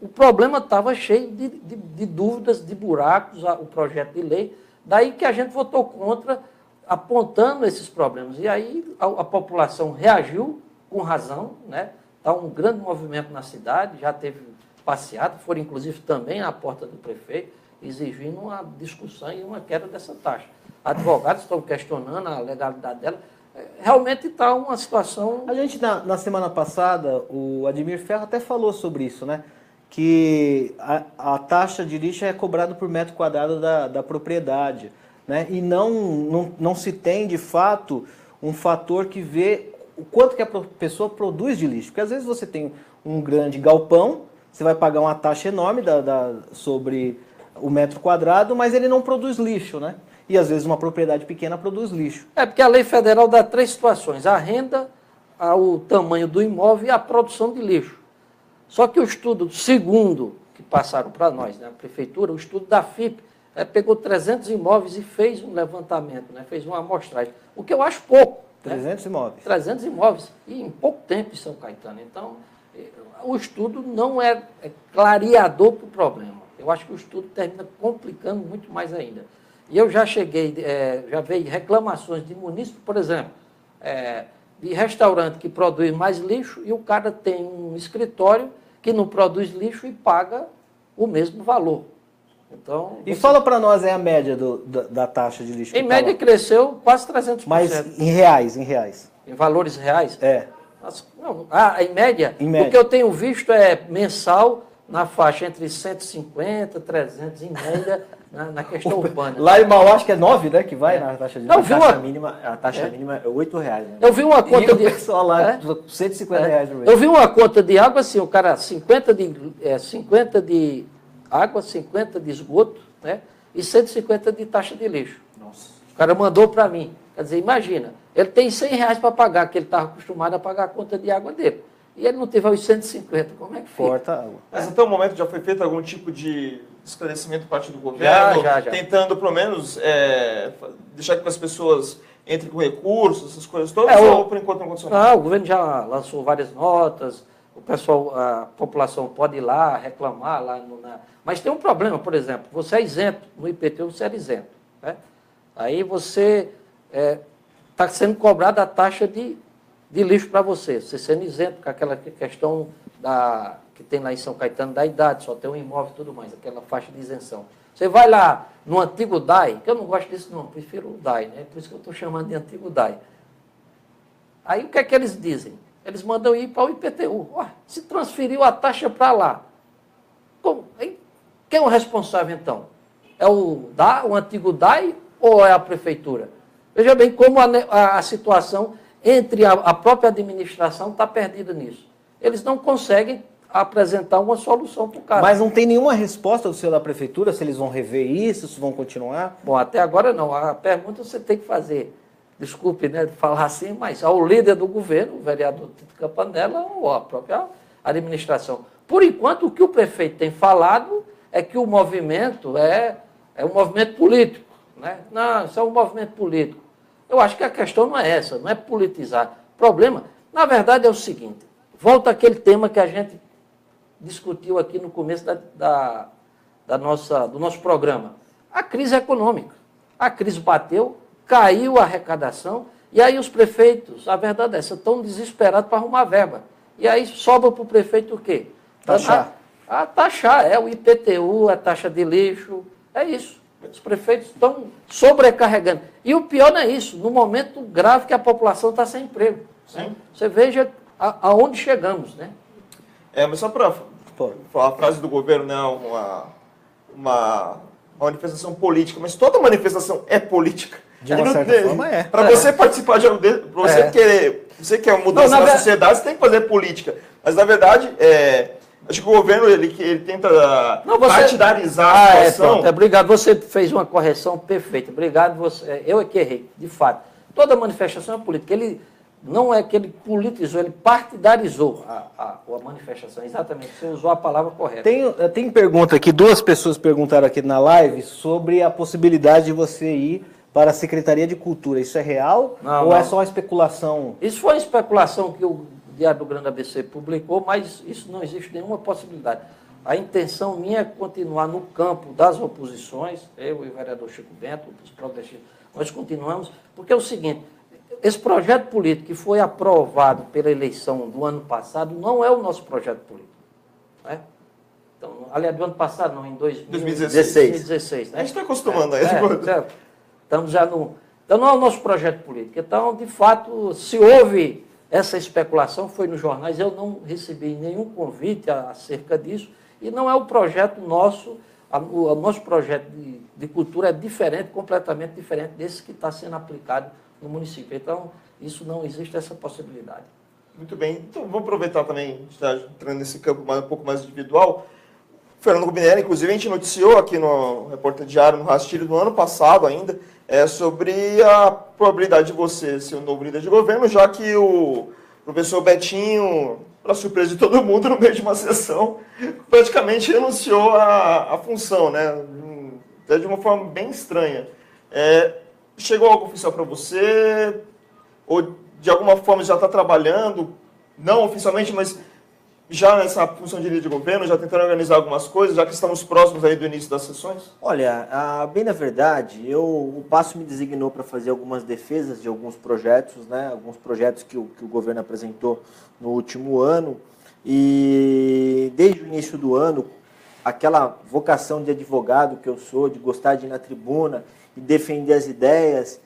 o problema estava cheio de dúvidas, de buracos, o projeto de lei. Daí que a gente votou contra, apontando esses problemas. E aí a população reagiu com razão, né? Está um grande movimento na cidade, já teve passeata, foram inclusive também à porta do prefeito, exigindo uma discussão e uma queda dessa taxa. Advogados estão questionando a legalidade dela. Realmente está uma situação... A gente, na semana passada, o Ademir Ferro até falou sobre isso, né? Que a taxa de lixo é cobrada por metro quadrado da propriedade, né? E não se tem, de fato, um fator que vê o quanto que a pessoa produz de lixo. Porque às vezes você tem um grande galpão, você vai pagar uma taxa enorme sobre o metro quadrado, mas ele não produz lixo, né? E às vezes uma propriedade pequena produz lixo. É porque a lei federal dá 3 situações: a renda, o tamanho do imóvel e a produção de lixo. Só que o estudo segundo que passaram para nós, né, a prefeitura, o estudo da FIP, pegou 300 imóveis e fez um levantamento, né, fez uma amostragem, o que eu acho pouco. 300 né? imóveis. 300 imóveis, e em pouco tempo em São Caetano. Então, o estudo não é clareador para o problema. Eu acho que o estudo termina complicando muito mais ainda. E eu já já veio reclamações de munícipes, por exemplo, de restaurante que produz mais lixo e o cara tem um escritório que não produz lixo e paga o mesmo valor. Então, e fala para nós a média da taxa de lixo. Em média cresceu quase 300%. Mas em reais? Em valores reais? É. Não, em média, em média, o que eu tenho visto é mensal na faixa entre 150 e 300 em média na questão urbana. Lá em Mauá acho que é 9, né, que vai na taxa de lixo. A taxa mínima é R$8, né? Eu vi uma conta de... o pessoal lá, R$150 por mês. Eu vi uma conta de água assim, o cara 50 de água, 50 de esgoto, né, e 150 de taxa de lixo. Nossa. O cara mandou para mim. Quer dizer, imagina, ele tem R$100 para pagar, que ele estava acostumado a pagar a conta de água dele. E ele não teve os 150, como é que fica? Corta água. Mas até o momento já foi feito algum tipo de esclarecimento por parte do governo? Já. Tentando, pelo menos, deixar que as pessoas entrem com recursos, essas coisas todas, ou por enquanto não aconteceu nada? Não, o governo já lançou várias notas, o pessoal, a população pode ir lá, reclamar lá. Mas tem um problema, por exemplo, você é isento, no IPTU você é isento. Né? Aí você está sendo cobrado a taxa de lixo para você sendo isento, com aquela questão que tem lá em São Caetano da idade, só tem um imóvel e tudo mais, aquela faixa de isenção. Você vai lá no antigo DAI, que eu não gosto disso não, prefiro o DAI, né? Por isso que eu estou chamando de antigo DAI. Aí o que é que eles dizem? Eles mandam ir para o IPTU. Se transferiu a taxa para lá. Quem é o responsável então? É o antigo DAI ou é a prefeitura? Veja bem como a situação entre a própria administração está perdida nisso. Eles não conseguem apresentar uma solução para o cara. Mas não tem nenhuma resposta do senhor da prefeitura, se eles vão rever isso, se vão continuar? Bom, até agora não. A pergunta você tem que fazer, desculpe, né, falar assim, mas ao líder do governo, o vereador Tito Campanella, ou a própria administração. Por enquanto, o que o prefeito tem falado é que o movimento é um movimento político. Né? Não, isso é um movimento político. Eu acho que a questão não é essa, não é politizar. O problema, na verdade, é o seguinte, volta àquele tema que a gente discutiu aqui no começo do nosso programa. A crise econômica. A crise bateu, caiu a arrecadação, e aí os prefeitos, a verdade é essa, estão desesperados para arrumar verba. E aí sobra para o prefeito o quê? Taxar. Taxar, o IPTU, a taxa de lixo, é isso. Os prefeitos estão sobrecarregando. E o pior não é isso, no momento grave que a população está sem emprego. Né? Você veja aonde chegamos, né? Mas só para falar a frase do governo, né, manifestação política, mas toda manifestação é política. De uma certa forma, é. Para você participar para você quer mudança na sociedade, você tem que fazer política. Mas, na verdade, acho que o governo ele tenta partidarizar a situação. Obrigado, você fez uma correção perfeita. Obrigado, eu é que errei, de fato. Toda manifestação é política. Ele não é que ele politizou, ele partidarizou a manifestação. Exatamente, você usou a palavra correta. Tem pergunta aqui, 2 pessoas perguntaram aqui na live sobre a possibilidade de você ir para a Secretaria de Cultura. Isso é real ou é só uma especulação? Isso foi uma especulação que o Diário do Grande ABC publicou, mas isso não existe nenhuma possibilidade. A intenção minha é continuar no campo das oposições, eu e o vereador Chico Bento, os progressistas, nós continuamos, porque é o seguinte, esse projeto político que foi aprovado pela eleição do ano passado não é o nosso projeto político. Né? Então, aliás, do ano passado, não, em 2016. Né? A gente está acostumando a isso. Estamos já no... Então, não é o nosso projeto político. Então, de fato, se houve essa especulação, foi nos jornais, eu não recebi nenhum convite acerca disso, e não é o projeto nosso, o nosso projeto de cultura é diferente, completamente diferente desse que está sendo aplicado no município. Então, isso não existe essa possibilidade. Muito bem. Então, vamos aproveitar também, estar entrando nesse campo um pouco mais individual. Fernando Rubinelli, inclusive, a gente noticiou aqui no Repórter Diário, no Rastilho, do ano passado ainda, sobre a probabilidade de você ser o novo líder de governo, já que o professor Betinho, para surpresa de todo mundo, no meio de uma sessão, praticamente renunciou à função, né? Até de uma forma bem estranha. Chegou algo oficial para você? Ou de alguma forma já está trabalhando, não oficialmente, mas já nessa função de líder de governo, já tentando organizar algumas coisas, já que estamos próximos aí do início das sessões? Olha, bem na verdade, o Passo me designou para fazer algumas defesas de alguns projetos, né? Alguns projetos que o governo apresentou no último ano, e desde o início do ano, aquela vocação de advogado que eu sou, de gostar de ir na tribuna e defender as ideias,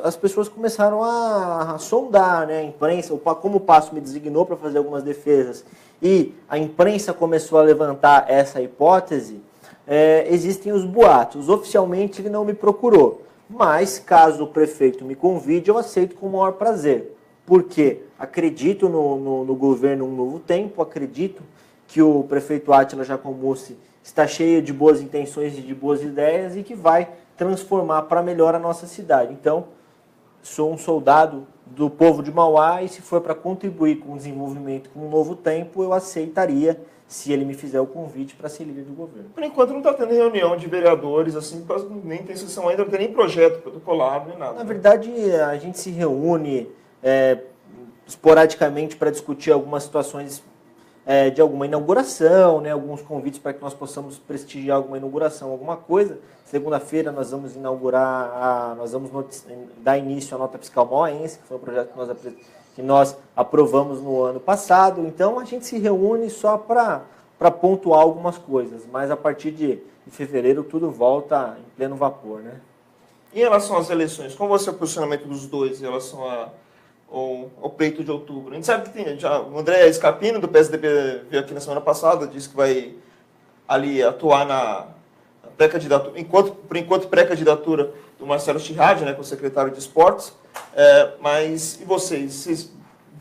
as pessoas começaram a sondar, né, a imprensa, como o Passo me designou para fazer algumas defesas, e a imprensa começou a levantar essa hipótese, existem os boatos. Oficialmente ele não me procurou, mas caso o prefeito me convide, eu aceito com o maior prazer, porque acredito no governo Um Novo Tempo, acredito que o prefeito Átila Giacomuzzi está cheio de boas intenções e de boas ideias e que vai transformar para melhor a nossa cidade. Então, sou um soldado do povo de Mauá e se for para contribuir com o desenvolvimento com Um Novo Tempo, eu aceitaria se ele me fizer o convite para ser líder do governo. Por enquanto não está tendo reunião de vereadores, assim, nem tem sessão ainda, não tem nem projeto protocolado, nem nada. Na verdade, a gente se reúne esporadicamente para discutir algumas situações de alguma inauguração, né, alguns convites para que nós possamos prestigiar alguma inauguração, alguma coisa. Segunda-feira nós vamos inaugurar, nós vamos dar início à nota fiscal mauaense, que foi um projeto que nós aprovamos no ano passado. Então a gente se reúne só para pontuar algumas coisas, mas a partir de fevereiro tudo volta em pleno vapor, né? Em relação às eleições, qual vai ser o posicionamento dos dois em relação ao pleito de outubro? A gente sabe que tem já o André Scarpino, do PSDB, veio aqui na semana passada, disse que vai ali atuar na pré-candidatura, por enquanto pré-candidatura do Marcelo Chirrade, né, com o secretário de Esportes. Mas e vocês? Vocês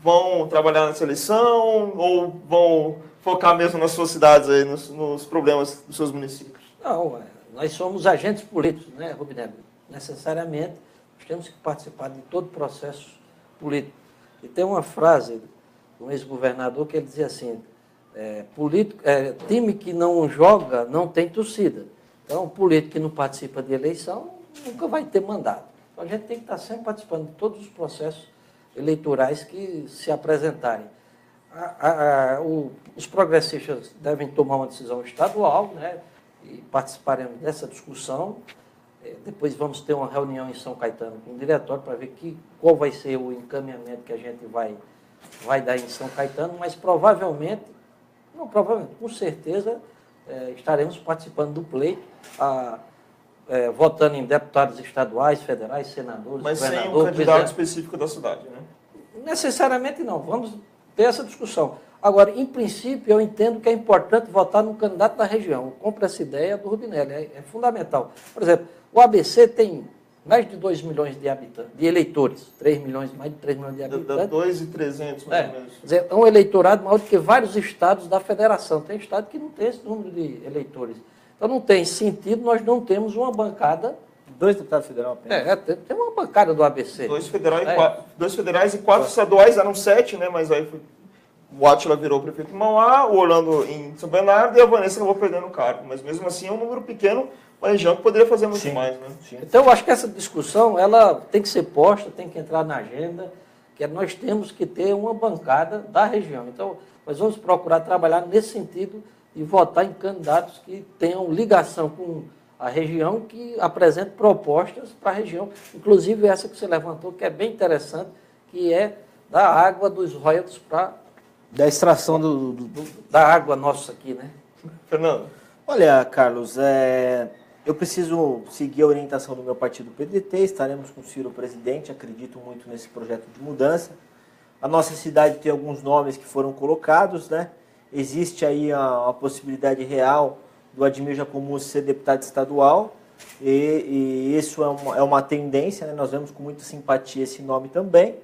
vão trabalhar nessa eleição ou vão focar mesmo nas suas cidades, aí, nos problemas dos seus municípios? Não, nós somos agentes políticos, né, Rubinelli? Necessariamente, nós temos que participar de todo o processo político. E tem uma frase de um ex-governador que ele dizia assim, time que não joga não tem torcida. Então, político que não participa de eleição nunca vai ter mandato. Então, a gente tem que estar sempre participando de todos os processos eleitorais que se apresentarem. Os progressistas devem tomar uma decisão estadual, né, e participaremos dessa discussão. Depois vamos ter uma reunião em São Caetano com o diretório para ver qual vai ser o encaminhamento que a gente vai dar em São Caetano, mas provavelmente, com certeza, estaremos participando do pleito, votando em deputados estaduais, federais, senadores, mas governador, sem um candidato específico da cidade, né? Necessariamente não, vamos ter essa discussão. Agora, em princípio, eu entendo que é importante votar num candidato da região. Eu compro essa ideia do Rubinelli, é fundamental. Por exemplo, o ABC tem mais de 2 milhões de habitantes, de eleitores, 3 milhões, mais de 3 milhões de habitantes. Dá 2.300, mais ou menos. Quer dizer, é um eleitorado maior do que vários estados da federação. Tem estado que não tem esse número de eleitores. Então não tem sentido nós não temos uma bancada. 2 deputados federais apenas. Tem uma bancada do ABC. 2 federais e 4 estaduais, eram 7, né? Mas aí o Átila virou prefeito em Mauá, o Orlando em São Bernardo e a Vanessa acabou perdendo o cargo. Mas mesmo assim é um número pequeno, uma região que poderia fazer muito mais, né? Então eu acho que essa discussão ela tem que ser posta, tem que entrar na agenda, que nós temos que ter uma bancada da região. Então nós vamos procurar trabalhar nesse sentido e votar em candidatos que tenham ligação com a região, que apresentem propostas para a região, inclusive essa que você levantou, que é bem interessante, que é da água dos royalties para... Da extração da água nossa aqui, né? Fernando? Olha, Carlos, eu preciso seguir a orientação do meu partido PDT, estaremos com o Ciro presidente, acredito muito nesse projeto de mudança. A nossa cidade tem alguns nomes que foram colocados, né? Existe aí a possibilidade real do Admir Jacomuzzi ser deputado estadual, e isso é uma tendência, né? Nós vemos com muita simpatia esse nome também.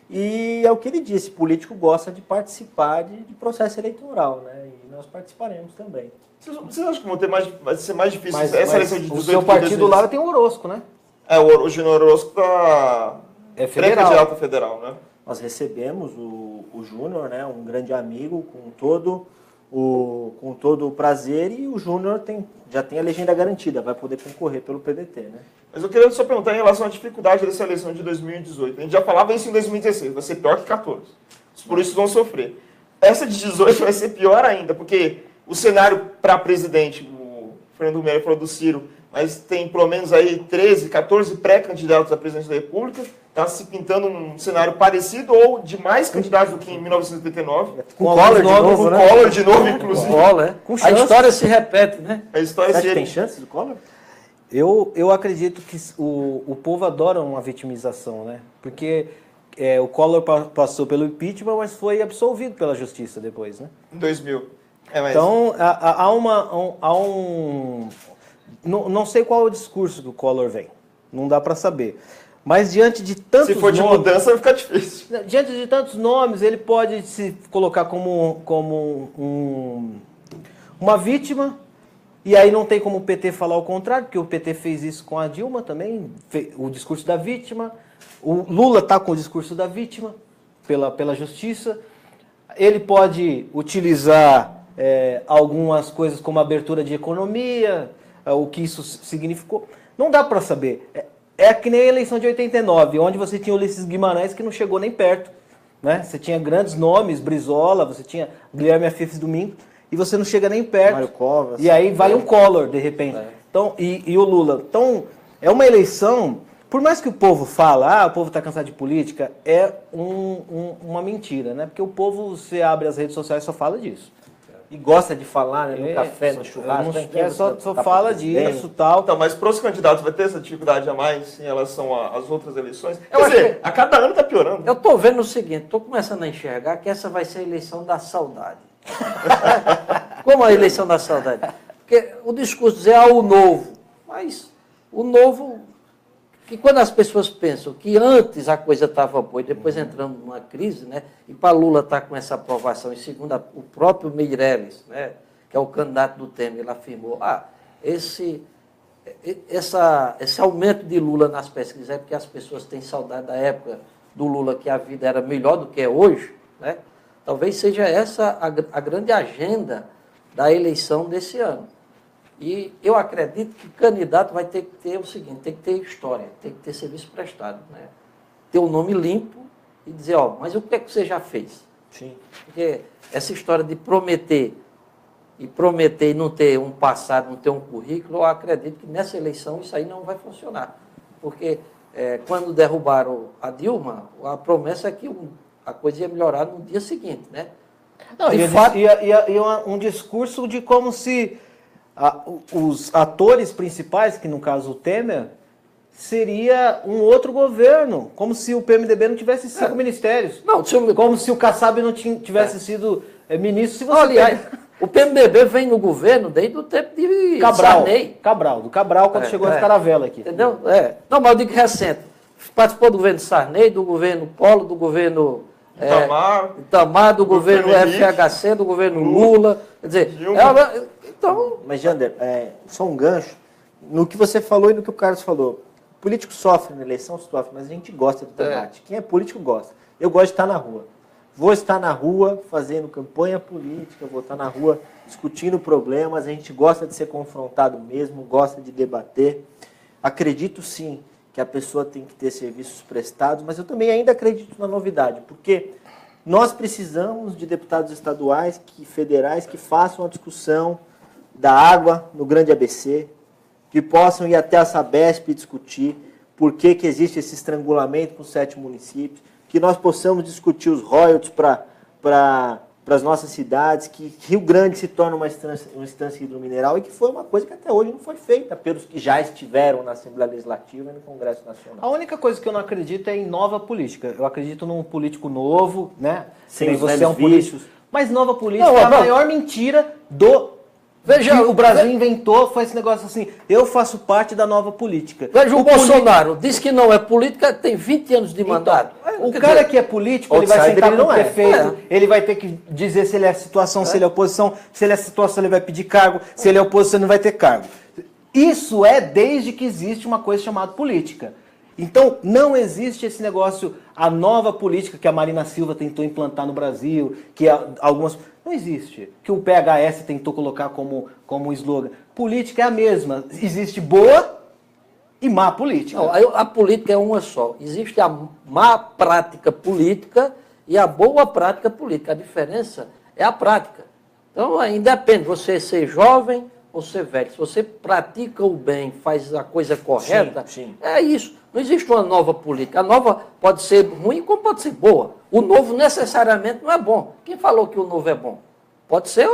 E é o que ele disse, político gosta de participar de processo eleitoral, né? E nós participaremos também. Vocês acham que vai ser mais difícil essa eleição de 18 o seu partido lá tem o Orozco, né? O Júnior Orozco é federal. Pré-candidato federal, né? Nós recebemos o Júnior, né? Um grande amigo, com todo o prazer, e o Júnior já tem a legenda garantida, vai poder concorrer pelo PDT, né? Mas eu queria só perguntar em relação à dificuldade dessa eleição de 2018. A gente já falava isso em 2016, vai ser pior que 14. Por isso vão sofrer. Essa de 18 vai ser pior ainda, porque o cenário para presidente, o Fernando Meira falou do Ciro, mas tem pelo menos aí 13, 14 pré-candidatos à presidência da República, está se pintando um cenário parecido ou de mais candidatos do que em 1989. Com Collor de novo, né? Com Collor de novo, inclusive. A história se repete, né? A história Você acha que tem chance do Collor? Eu acredito que o povo adora uma vitimização, né? Porque o Collor passou pelo impeachment, mas foi absolvido pela justiça depois, né? Em 2000. Então, não sei qual é o discurso que o Collor vem. Não dá para saber. Mas diante de tantos nomes... Se for de mudança, vai ficar difícil. Diante de tantos nomes, ele pode se colocar como uma vítima. E aí não tem como o PT falar o contrário, porque o PT fez isso com a Dilma também, o discurso da vítima. O Lula está com o discurso da vítima pela justiça. Ele pode utilizar algumas coisas como abertura de economia, o que isso significou. Não dá para saber. É que nem a eleição de 89, onde você tinha Ulisses Guimarães que não chegou nem perto, né? Você tinha grandes nomes, Brizola, você tinha Guilherme Afifes Domingo, e você não chega nem perto. Mário Covas. E aí vai um Collor, de repente. Então, e o Lula. Então, é uma eleição, por mais que o povo fala, o povo está cansado de política, é uma mentira, né? Porque o povo, você abre as redes sociais, só fala disso. E gosta de falar, né, no café, no churrasco. Só fala disso e tal. Então, mas para os candidatos vai ter essa dificuldade a mais em relação às outras eleições? Quer dizer, a cada ano está piorando. Eu estou vendo o seguinte, estou começando a enxergar que essa vai ser a eleição da saudade. Como a eleição da saudade? Porque o discurso é o novo, mas o novo, que quando as pessoas pensam que antes a coisa estava boa e depois entramos numa crise, né? E para Lula estar com essa aprovação, e segundo o próprio Meirelles, né, que é o candidato do Temer, ele afirmou, esse aumento de Lula nas pesquisas é porque as pessoas têm saudade da época do Lula, que a vida era melhor do que é hoje, né? Talvez seja essa a grande agenda da eleição desse ano. E eu acredito que o candidato vai ter que ter o seguinte, tem que ter história, tem que ter serviço prestado, né? Ter o nome limpo e dizer, mas o que é que você já fez? Sim. Porque essa história de prometer e não ter um passado, não ter um currículo, eu acredito que nessa eleição isso aí não vai funcionar. Porque quando derrubaram a Dilma, a promessa é que a coisa ia melhorar no dia seguinte, né? Não, um discurso de como se os atores principais, que no caso o Temer, seria um outro governo, como se o PMDB não tivesse 5 ministérios, como se o Kassab não tivesse sido ministro se você... Aliás, o PMDB vem no governo desde o tempo de Sarney. Do Cabral, quando chegou as caravelas aqui. Entendeu? Não, mas eu digo recente. Participou do governo Sarney, do governo Collor, do governo Itamar, do governo FHC, do governo Lula. Quer dizer, então... Mas, Jander, só um gancho. No que você falou e no que o Carlos falou. O político sofre na eleição, sofre, mas a gente gosta do debate. Quem é político gosta. Eu gosto de estar na rua. Vou estar na rua fazendo campanha política, vou estar na rua discutindo problemas. A gente gosta de ser confrontado mesmo, gosta de debater. Acredito sim que a pessoa tem que ter serviços prestados, mas eu também ainda acredito na novidade, porque nós precisamos de deputados estaduais, federais, que façam a discussão da água no Grande ABC, que possam ir até a Sabesp e discutir por que existe esse estrangulamento com 7 municípios, que nós possamos discutir os royalties para as nossas cidades, que Rio Grande se torne uma instância hidromineral, e que foi uma coisa que até hoje não foi feita pelos que já estiveram na Assembleia Legislativa e no Congresso Nacional. A única coisa que eu não acredito é em nova política. Eu acredito num político novo, né? Sem você é um político. Mas nova política Não, é a maior mentira do... Veja, que o Brasil inventou, foi esse negócio assim, eu faço parte da nova política. Veja, o Bolsonaro diz que não é política, tem 20 anos de mandato. O cara que é político, ele vai sentar com o prefeito, ele vai ter que dizer se ele é situação, se ele é oposição, se ele é situação, ele vai pedir cargo, se ele é oposição, ele não vai ter cargo. Isso é desde que existe uma coisa chamada política. Então, não existe esse negócio, a nova política que a Marina Silva tentou implantar no Brasil, que algumas... Não existe. Que o PHS tentou colocar como slogan. Política é a mesma. Existe boa e má política. Não, a política é uma só. Existe a má prática política e a boa prática política. A diferença é a prática. Então, independe de você ser jovem ou ser velho. Se você pratica o bem, faz a coisa correta, sim. É isso. Não existe uma nova política. A nova pode ser ruim como pode ser boa. O novo necessariamente não é bom. Quem falou que o novo é bom? Pode ser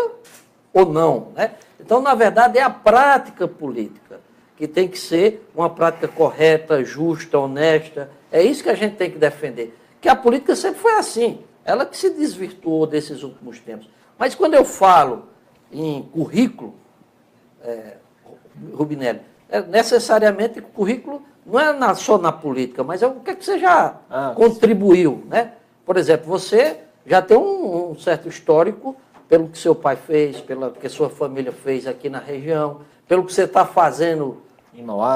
ou não, né? Então, na verdade, é a prática política que tem que ser uma prática correta, justa, honesta. É isso que a gente tem que defender. Que a política sempre foi assim. Ela que se desvirtuou desses últimos tempos. Mas quando eu falo em currículo, Rubinelli, necessariamente currículo não é só na política, mas é o que é que você já contribuiu, né? Por exemplo, você já tem um certo histórico pelo que seu pai fez, pelo que sua família fez aqui na região, pelo que você está fazendo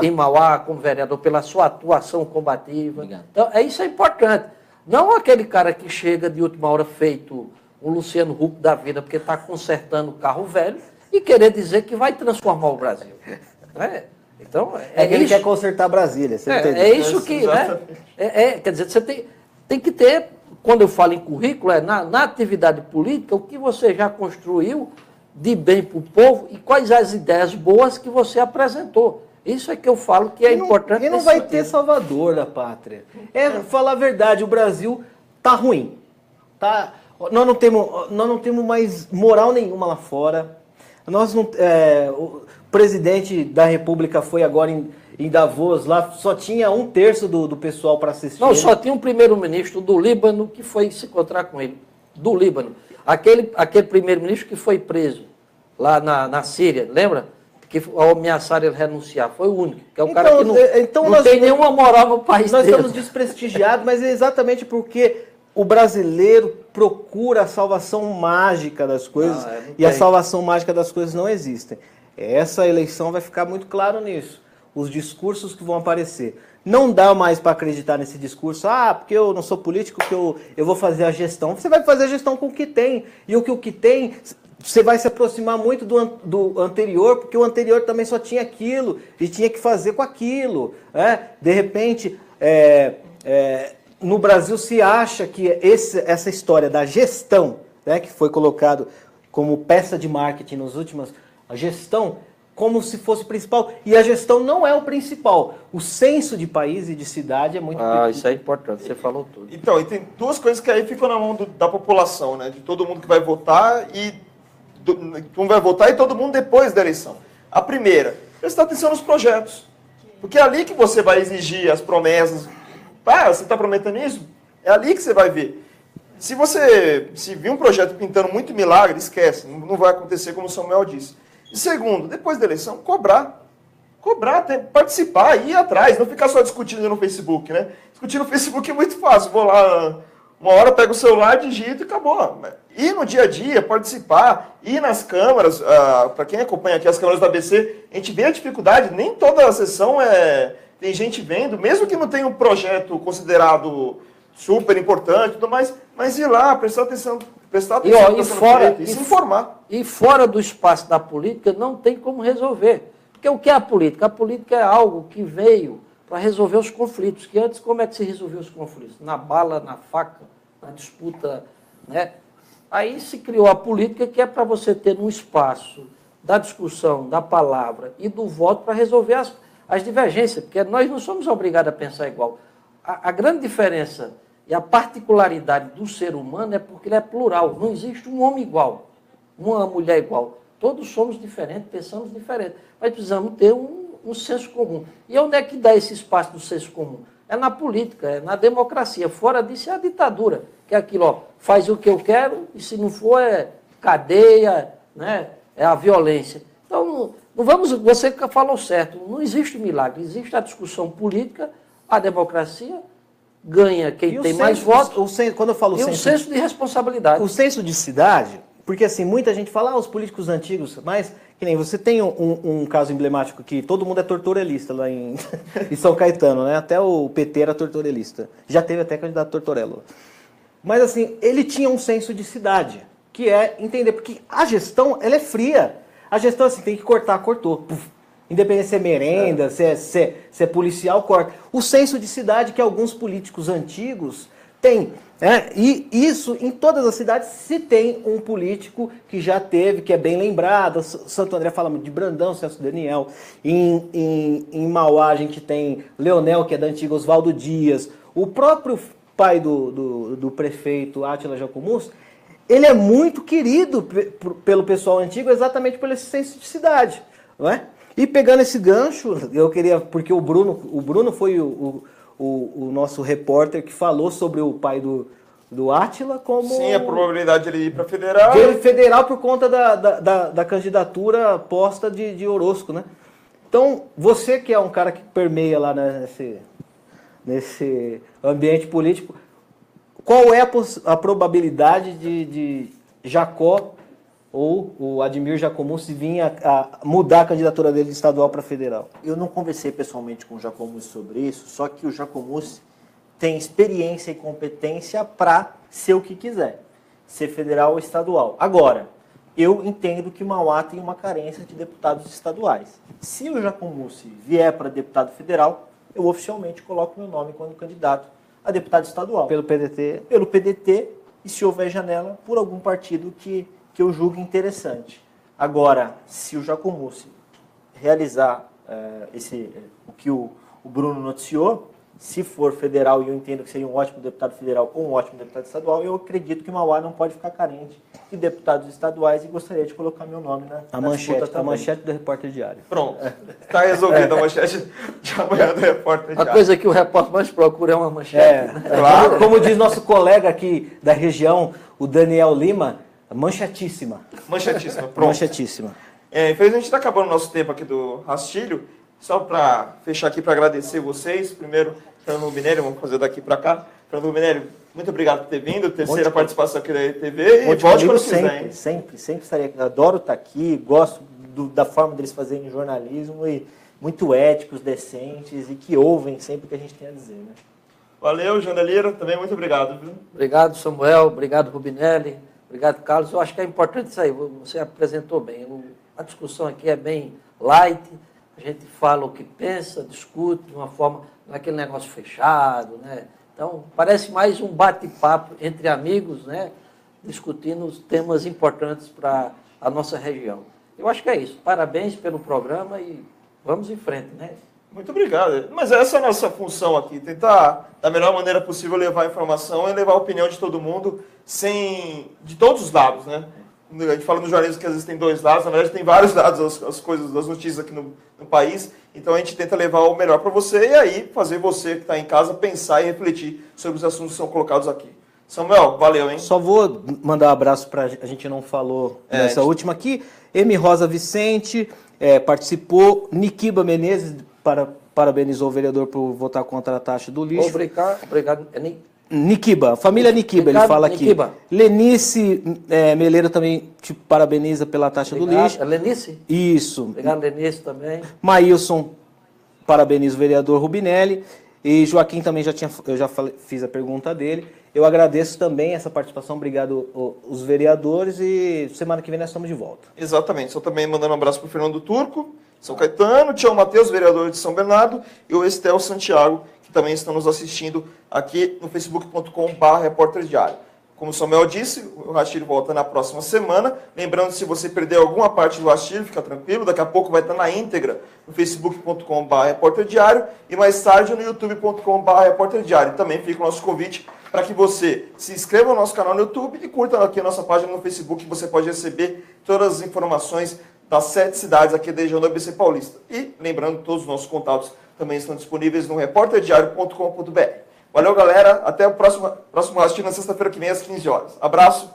em Mauá como vereador, pela sua atuação combativa. Obrigado. Então, isso é importante. Não aquele cara que chega de última hora feito um Luciano Huck da vida, porque está consertando o carro velho, e querer dizer que vai transformar o Brasil. Então, que ele quer consertar Brasília. Você entendeu? É isso que... Né? Quer dizer, você tem que ter, quando eu falo em currículo, na atividade política, o que você já construiu de bem para o povo e quais as ideias boas que você apresentou. Isso é que eu falo que é importante. E não vai ter salvador da pátria. Falar a verdade, o Brasil tá ruim. Tá, nós não temos mais moral nenhuma lá fora. O presidente da República foi agora em Davos, lá só tinha 1/3 do pessoal para assistir. Não, só tinha um primeiro-ministro do Líbano que foi se encontrar com ele. Do Líbano. Aquele primeiro-ministro que foi preso lá na Síria, lembra? Que ao ameaçar ele renunciar. Foi o único. Que é o cara que não tem nenhuma moral no país Nós dele. estamos desprestigiados, mas é exatamente porque o brasileiro procura a salvação mágica das coisas e a salvação mágica das coisas não existe. Essa eleição vai ficar muito claro nisso. Os discursos que vão aparecer. Não dá mais para acreditar nesse discurso, porque eu não sou político, que eu vou fazer a gestão. Você vai fazer a gestão com o que tem. E o que tem, você vai se aproximar muito do anterior, porque o anterior também só tinha aquilo e tinha que fazer com aquilo. De repente, no Brasil se acha que essa história da gestão, que foi colocado como peça de marketing nos últimos... A gestão como se fosse o principal. E a gestão não é o principal. O senso de país e de cidade é muito pequeno. Isso é importante, você falou tudo. Então, e tem duas coisas que aí ficam na mão da população, né? De todo mundo que vai votar e todo mundo depois da eleição. A primeira, prestar atenção nos projetos. Porque é ali que você vai exigir as promessas. Você está prometendo isso? É ali que você vai ver. Se você se vir um projeto pintando muito milagre, esquece, não vai acontecer como o Samuel disse. E segundo, depois da eleição, cobrar, participar, ir atrás, não ficar só discutindo no Facebook, né? Discutir no Facebook é muito fácil, vou lá, uma hora pego o celular, digito e acabou. Ir no dia a dia, participar, ir nas câmaras, para quem acompanha aqui as câmaras da ABC, a gente vê a dificuldade, nem toda a sessão tem gente vendo, mesmo que não tenha um projeto considerado super importante, tudo mais, mas ir lá, prestar atenção E se informar. E fora do espaço da política não tem como resolver. Porque o que é a política? A política é algo que veio para resolver os conflitos, que antes como é que se resolveu os conflitos? Na bala, na faca, na disputa, né? Aí se criou a política, que é para você ter um espaço da discussão, da palavra e do voto para resolver as divergências, porque nós não somos obrigados a pensar igual. A grande diferença e a particularidade do ser humano é porque ele é plural. Não existe um homem igual, uma mulher igual. Todos somos diferentes, pensamos diferente. Mas precisamos ter um senso comum. E onde é que dá esse espaço do senso comum? É na política, é na democracia. Fora disso é a ditadura, que é aquilo, ó, faz o que eu quero e se não for é cadeia, né? É a violência. Então, não vamos, você falou certo, não existe milagre, existe a discussão política, a democracia, ganha quem tem mais votos. Quando eu falo e o senso de responsabilidade. O senso de cidade, porque assim, muita gente fala, os políticos antigos, mas que nem você tem um caso emblemático que todo mundo é tortorelista lá em São Caetano, né? Até o PT era tortorelista. Já teve até candidato Tortorello. Mas assim, ele tinha um senso de cidade, que é entender, porque a gestão, ela é fria. A gestão, assim, tem que cortar, cortou. Puf. Independente se é merenda, se é policial, corta. O senso de cidade que alguns políticos antigos têm. Né? E isso, em todas as cidades, se tem um político que já teve, que é bem lembrado. Santo André fala muito de Brandão, Celso Daniel. Em Mauá a gente tem Leonel, que é da antiga Oswaldo Dias. O próprio pai do prefeito Átila Jacomuz, ele é muito querido pelo pessoal antigo exatamente por esse senso de cidade. Não é? E pegando esse gancho, eu queria, porque o Bruno foi o nosso repórter que falou sobre o pai do Átila como... Sim, a probabilidade de ele ir para federal. De ele federal por conta da candidatura posta de Orozco, né? Então, você que é um cara que permeia lá nesse ambiente político, qual é a probabilidade de Jacó ou o Admir Jacomuzzi vinha a mudar a candidatura dele de estadual para federal? Eu não conversei pessoalmente com o Jacomuzzi sobre isso, só que o Jacomuzzi tem experiência e competência para ser o que quiser, ser federal ou estadual. Agora, eu entendo que Mauá tem uma carência de deputados estaduais. Se o Jacomuzzi vier para deputado federal, eu oficialmente coloco meu nome como candidato a deputado estadual. Pelo PDT? Pelo PDT, e se houver janela, por algum partido que eu julgo interessante. Agora, se o Jacomuzzi realizar o que o Bruno noticiou, se for federal, e eu entendo que seria um ótimo deputado federal ou um ótimo deputado estadual, eu acredito que Mauá não pode ficar carente de deputados estaduais e gostaria de colocar meu nome na disputa também. A manchete do Repórter Diário. Pronto. Está resolvida a manchete de amanhã do Repórter Diário. A coisa que o repórter mais procura é uma manchete. Claro. Como diz nosso colega aqui da região, o Daniel Lima, manchetíssima. Manchetíssima, pronto. Manchetíssima. Infelizmente, a gente está acabando o nosso tempo aqui do Rastilho. Só para fechar aqui, para agradecer vocês. Primeiro, Fernando Rubinelli, vamos fazer daqui para cá. Fernando Rubinelli, muito obrigado por ter vindo. Terceira participação aqui da RTV. E volte quando quiser, hein? Sempre estarei aqui. Adoro estar aqui, gosto da forma deles fazerem jornalismo e muito éticos, decentes e que ouvem sempre o que a gente tem a dizer. Né? Valeu, Janda Lira, também muito obrigado. Viu? Obrigado, Samuel. Obrigado, Rubinelli. Obrigado, Carlos. Eu acho que é importante isso aí. Você apresentou bem. A discussão aqui é bem light. A gente fala o que pensa, discute de uma forma, naquele negócio fechado, né? Então, parece mais um bate-papo entre amigos, né? Discutindo os temas importantes para a nossa região. Eu acho que é isso. Parabéns pelo programa e vamos em frente, né? Muito obrigado. Mas essa é a nossa função aqui, tentar, da melhor maneira possível, levar a informação e levar a opinião de todo mundo, de todos os lados, né? A gente fala no jornalismo que às vezes tem dois lados, na verdade tem vários lados, as coisas, as notícias aqui no país. Então a gente tenta levar o melhor para você e aí fazer você que está em casa pensar e refletir sobre os assuntos que são colocados aqui. Samuel, valeu, hein? Só vou mandar um abraço para a gente não falou nessa última aqui. M. Rosa Vicente participou. Nikiba Menezes parabenizou o vereador por votar contra a taxa do lixo. Obrigado. Nikiba, família Nikiba, ele fala aqui. Nikiba. Lenice Meleiro também te parabeniza pela taxa do lixo. É Lenice? Isso. Obrigado, Lenice, também. Maílson parabeniza o vereador Rubinelli. E Joaquim também eu já fiz a pergunta dele. Eu agradeço também essa participação, obrigado os vereadores e semana que vem nós estamos de volta. Exatamente, só também mandando um abraço para o Fernando Turco, São Caetano, Tião Matheus, vereador de São Bernardo, e o Estel Santiago, que também estão nos assistindo aqui no facebook.com/Repórter Diário. Como o Samuel disse, o Rachir volta na próxima semana. Lembrando, se você perder alguma parte do Rachir, fica tranquilo, daqui a pouco vai estar na íntegra no facebook.com/Repórter Diário e mais tarde no youtube.com/Repórter Diário. Também fica o nosso convite para que você se inscreva no nosso canal no YouTube e curta aqui a nossa página no Facebook, que você pode receber todas as informações das 7 cidades aqui da região do ABC Paulista. E lembrando, todos os nossos contatos também estão disponíveis no repórterdiario.com.br. Valeu, galera. Até o próximo Rachir na sexta-feira que vem, às 15 horas. Abraço.